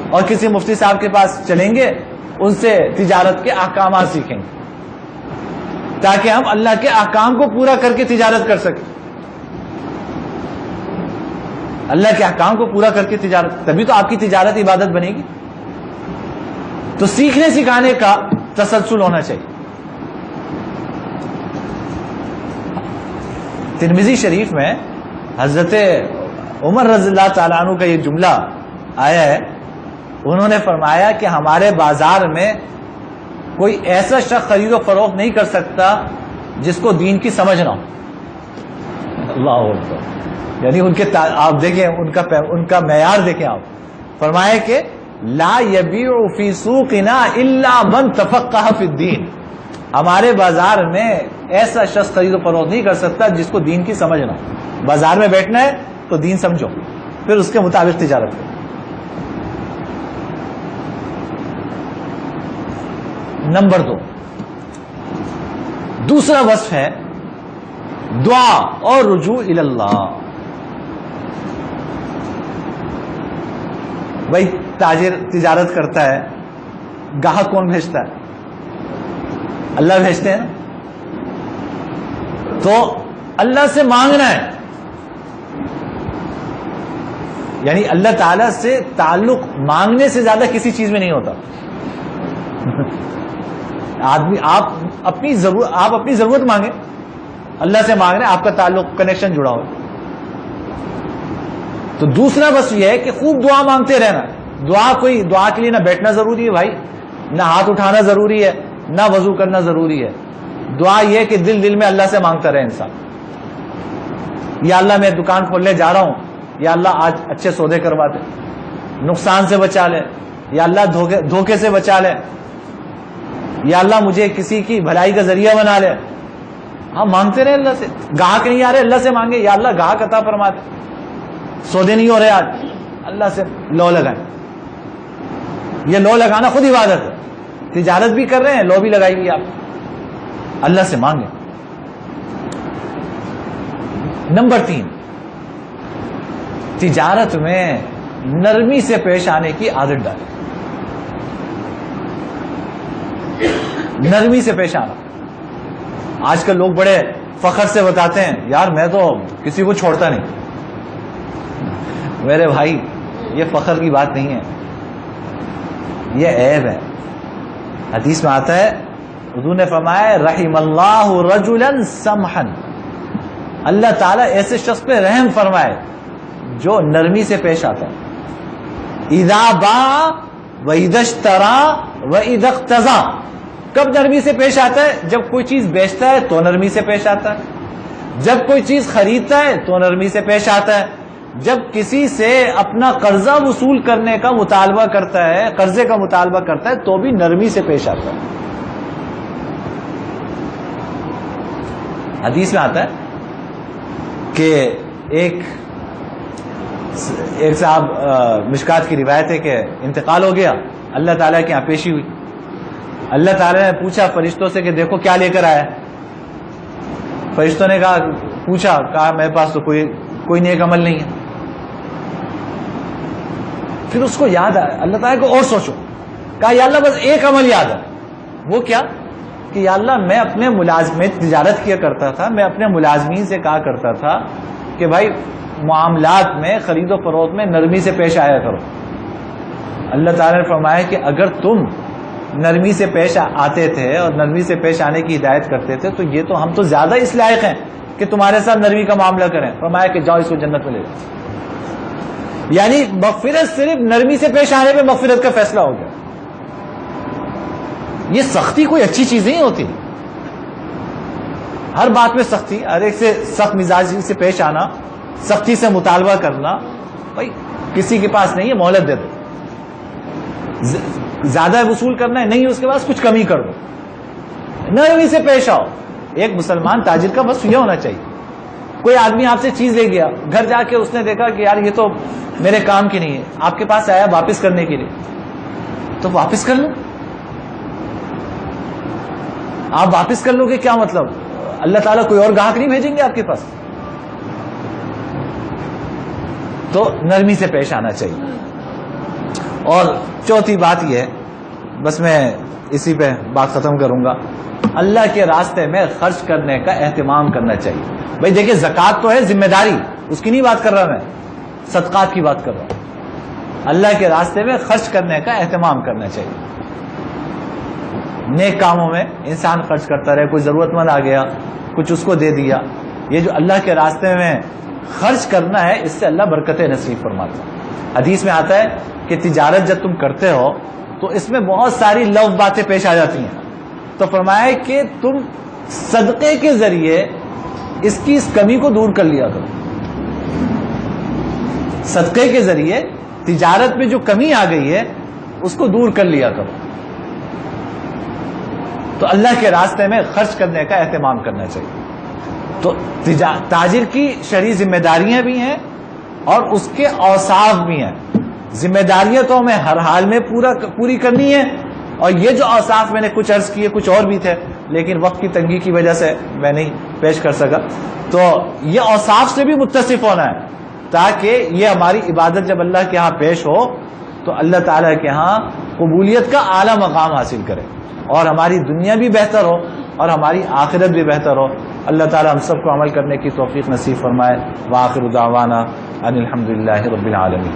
اور کسی مفتی صاحب کے پاس چلیں گے، ان سے تجارت کے احکامات سیکھیں گے تاکہ ہم اللہ کے احکام کو پورا کر کے تجارت کر سکیں. اللہ کے احکام کو پورا کر کے تجارت، تبھی تو آپ کی تجارت عبادت بنے گی. تو سیکھنے سکھانے کا تسلسل ہونا چاہیے. ترمذی شریف میں حضرت عمر رضی اللہ تعالیٰ عنہ کا یہ جملہ آیا ہے. انہوں نے فرمایا کہ ہمارے بازار میں کوئی ایسا شخص خرید و فروخت نہیں کر سکتا جس کو دین کی سمجھ نہ ہو. اللہ اکبر. یعنی ان کے آپ دیکھیں ان کا معیار دیکھیں آپ. فرمایا کہ لا یبیع فی سوقنا الا من تفقہ فی الدین. ہمارے بازار میں ایسا شخص خرید و فروخت نہیں کر سکتا جس کو دین کی سمجھ نہ ہو. بازار میں بیٹھنا ہے تو دین سمجھو، پھر اس کے مطابق تجارت کرو. نمبر 2، دوسرا وصف ہے دعا اور رجوع الی اللہ. بھائی تاجر تجارت کرتا ہے، گاہک کون بھیجتا ہے؟ اللہ بھیجتے ہیں. تو اللہ سے مانگنا ہے، یعنی اللہ تعالی سے تعلق مانگنے سے زیادہ کسی چیز میں نہیں ہوتا. آدمی آپ اپنی ضرورت مانگے، اللہ سے مانگ رہے ہیں، آپ کا تعلق کنیکشن جڑا ہو. تو دوسرا بس یہ ہے کہ خوب دعا مانگتے رہنا. دعا کے لیے نہ بیٹھنا ضروری ہے بھائی، نہ ہاتھ اٹھانا ضروری ہے، نہ وضو کرنا ضروری ہے. دعا یہ کہ دل میں اللہ سے مانگتا رہے انسان. یا اللہ میں دکان کھولنے جا رہا ہوں، یا اللہ آج اچھے سودے کروا دے، نقصان سے بچا لے، یا اللہ دھوکے سے بچا لے، یا اللہ مجھے کسی کی بھلائی کا ذریعہ بنا لے. ہاں مانگتے رہے اللہ سے. گاہک نہیں آ رہے، اللہ سے مانگے یا اللہ گاہک عطا فرما دے. سودے نہیں ہو رہے آج، اللہ سے لو لگائیں. یہ لو لگانا خود عبادت ہے. تجارت بھی کر رہے ہیں، لو بھی لگائیے آپ، اللہ سے مانگیں. نمبر 3، تجارت میں نرمی سے پیش آنے کی عادت ڈالیں. نرمی سے پیش آنا. آج کل لوگ بڑے فخر سے بتاتے ہیں یار میں تو کسی کو چھوڑتا نہیں. میرے بھائی یہ فخر کی بات نہیں ہے، یہ عیب ہے. حدیث میں آتا ہے، حضور نے فرمایا رحم اللہ رجلا سمحا. اللہ تعالیٰ ایسے شخص پہ رحم فرمائے جو نرمی سے پیش آتا ہے. اذا باع واذا اشترى واذا اقتضى. کب نرمی سے پیش آتا ہے؟ جب کوئی چیز بیچتا ہے تو نرمی سے پیش آتا ہے، جب کوئی چیز خریدتا ہے تو نرمی سے پیش آتا ہے، جب کسی سے اپنا قرضہ وصول کرنے کا مطالبہ کرتا ہے، قرضے کا مطالبہ کرتا ہے تو بھی نرمی سے پیش آتا ہے. حدیث میں آتا ہے کہ ایک صاحب، مشکات کی روایت ہے کہ انتقال ہو گیا، اللہ تعالیٰ کے یہاں پیشی ہوئی. اللہ تعالیٰ نے پوچھا فرشتوں سے کہ دیکھو کیا لے کر آیا. فرشتوں نے کہا میرے پاس تو کوئی نیک عمل نہیں ہے. پھر اس کو یاد آیا، اللہ تعالیٰ کو اور سوچو. کہا یا اللہ بس ایک عمل یاد ہے. وہ کیا؟ کہ یا اللہ میں اپنے ملازمین تجارت کیا کرتا تھا، میں اپنے ملازمین سے کہا کرتا تھا کہ بھائی معاملات میں خرید و فروخت میں نرمی سے پیش آیا کرو. اللہ تعالیٰ نے فرمایا کہ اگر تم نرمی سے پیش آتے تھے اور نرمی سے پیش آنے کی ہدایت کرتے تھے تو یہ تو ہم تو زیادہ اس لائق ہیں کہ تمہارے ساتھ نرمی کا معاملہ کریں. فرمایا کہ جاؤ اس کو جنت میں لے جاؤ. یعنی مغفرت صرف نرمی سے پیش آنے پہ مغفرت کا فیصلہ ہو گیا. یہ سختی کوئی اچھی چیز نہیں ہوتی. ہر بات میں سختی، ہر ایک سے سخت مزاجی سے پیش آنا، سختی سے مطالبہ کرنا، بھائی کسی کے پاس نہیں ہے مہلت دے دو. زیادہ وصول کرنا ہے نہیں، اس کے پاس کچھ کمی کر دو، نرمی سے پیش آؤ. ایک مسلمان تاجر کا بس یہ ہونا چاہیے. کوئی آدمی آپ سے چیز لے گیا، گھر جا کے اس نے دیکھا کہ یار یہ تو میرے کام کی نہیں ہے، آپ کے پاس آیا واپس کرنے کے لیے، تو واپس کر لو. آپ واپس کر لو گے کیا مطلب؟ اللہ تعالیٰ کوئی اور گاہک نہیں بھیجیں گے آپ کے پاس؟ تو نرمی سے پیش آنا چاہیے۔ اور چوتھی بات یہ ہے، بس میں اسی پہ بات ختم کروں گا، اللہ کے راستے میں خرچ کرنے کا اہتمام کرنا چاہیے۔ بھائی دیکھیں زکوٰۃ تو ہے ذمہ داری، اس کی نہیں بات کر رہا میں، صدقات کی بات کر رہا ہوں۔ اللہ کے راستے میں خرچ کرنے کا اہتمام کرنا چاہیے۔ نیک کاموں میں انسان خرچ کرتا رہے، کوئی ضرورت مند آ گیا کچھ اس کو دے دیا، یہ جو اللہ کے راستے میں خرچ کرنا ہے اس سے اللہ برکتیں نصیب فرماتا ہے۔ حدیث میں آتا ہے کہ تجارت جب تم کرتے ہو تو اس میں بہت ساری لو باتیں پیش آ جاتی ہیں، تو فرمایا کہ تم صدقے کے ذریعے اس کمی کو دور کر لیا کرو۔ صدقے کے ذریعے تجارت میں جو کمی آ گئی ہے اس کو دور کر لیا کرو۔ تو اللہ کے راستے میں خرچ کرنے کا اہتمام کرنا چاہیے۔ تو تاجر کی شرعی ذمہ داریاں بھی ہیں اور اس کے اوصاف بھی ہیں۔ ذمہ داریاں تو ہمیں ہر حال میں پوری کرنی ہے، اور یہ جو اوصاف میں نے کچھ عرض کیے کچھ اور بھی تھے لیکن وقت کی تنگی کی وجہ سے میں نہیں پیش کر سکا، تو یہ اوصاف سے بھی متصف ہونا ہے تاکہ یہ ہماری عبادت جب اللہ کے ہاں پیش ہو تو اللہ تعالیٰ کے ہاں قبولیت کا اعلیٰ مقام حاصل کرے، اور ہماری دنیا بھی بہتر ہو اور ہماری آخرت بھی بہتر ہو۔ اللہ تعالیٰ ہم سب کو عمل کرنے کی توفیق نصیب فرمائے۔ وآخر دعوانا ان الحمدللہ رب العالمین۔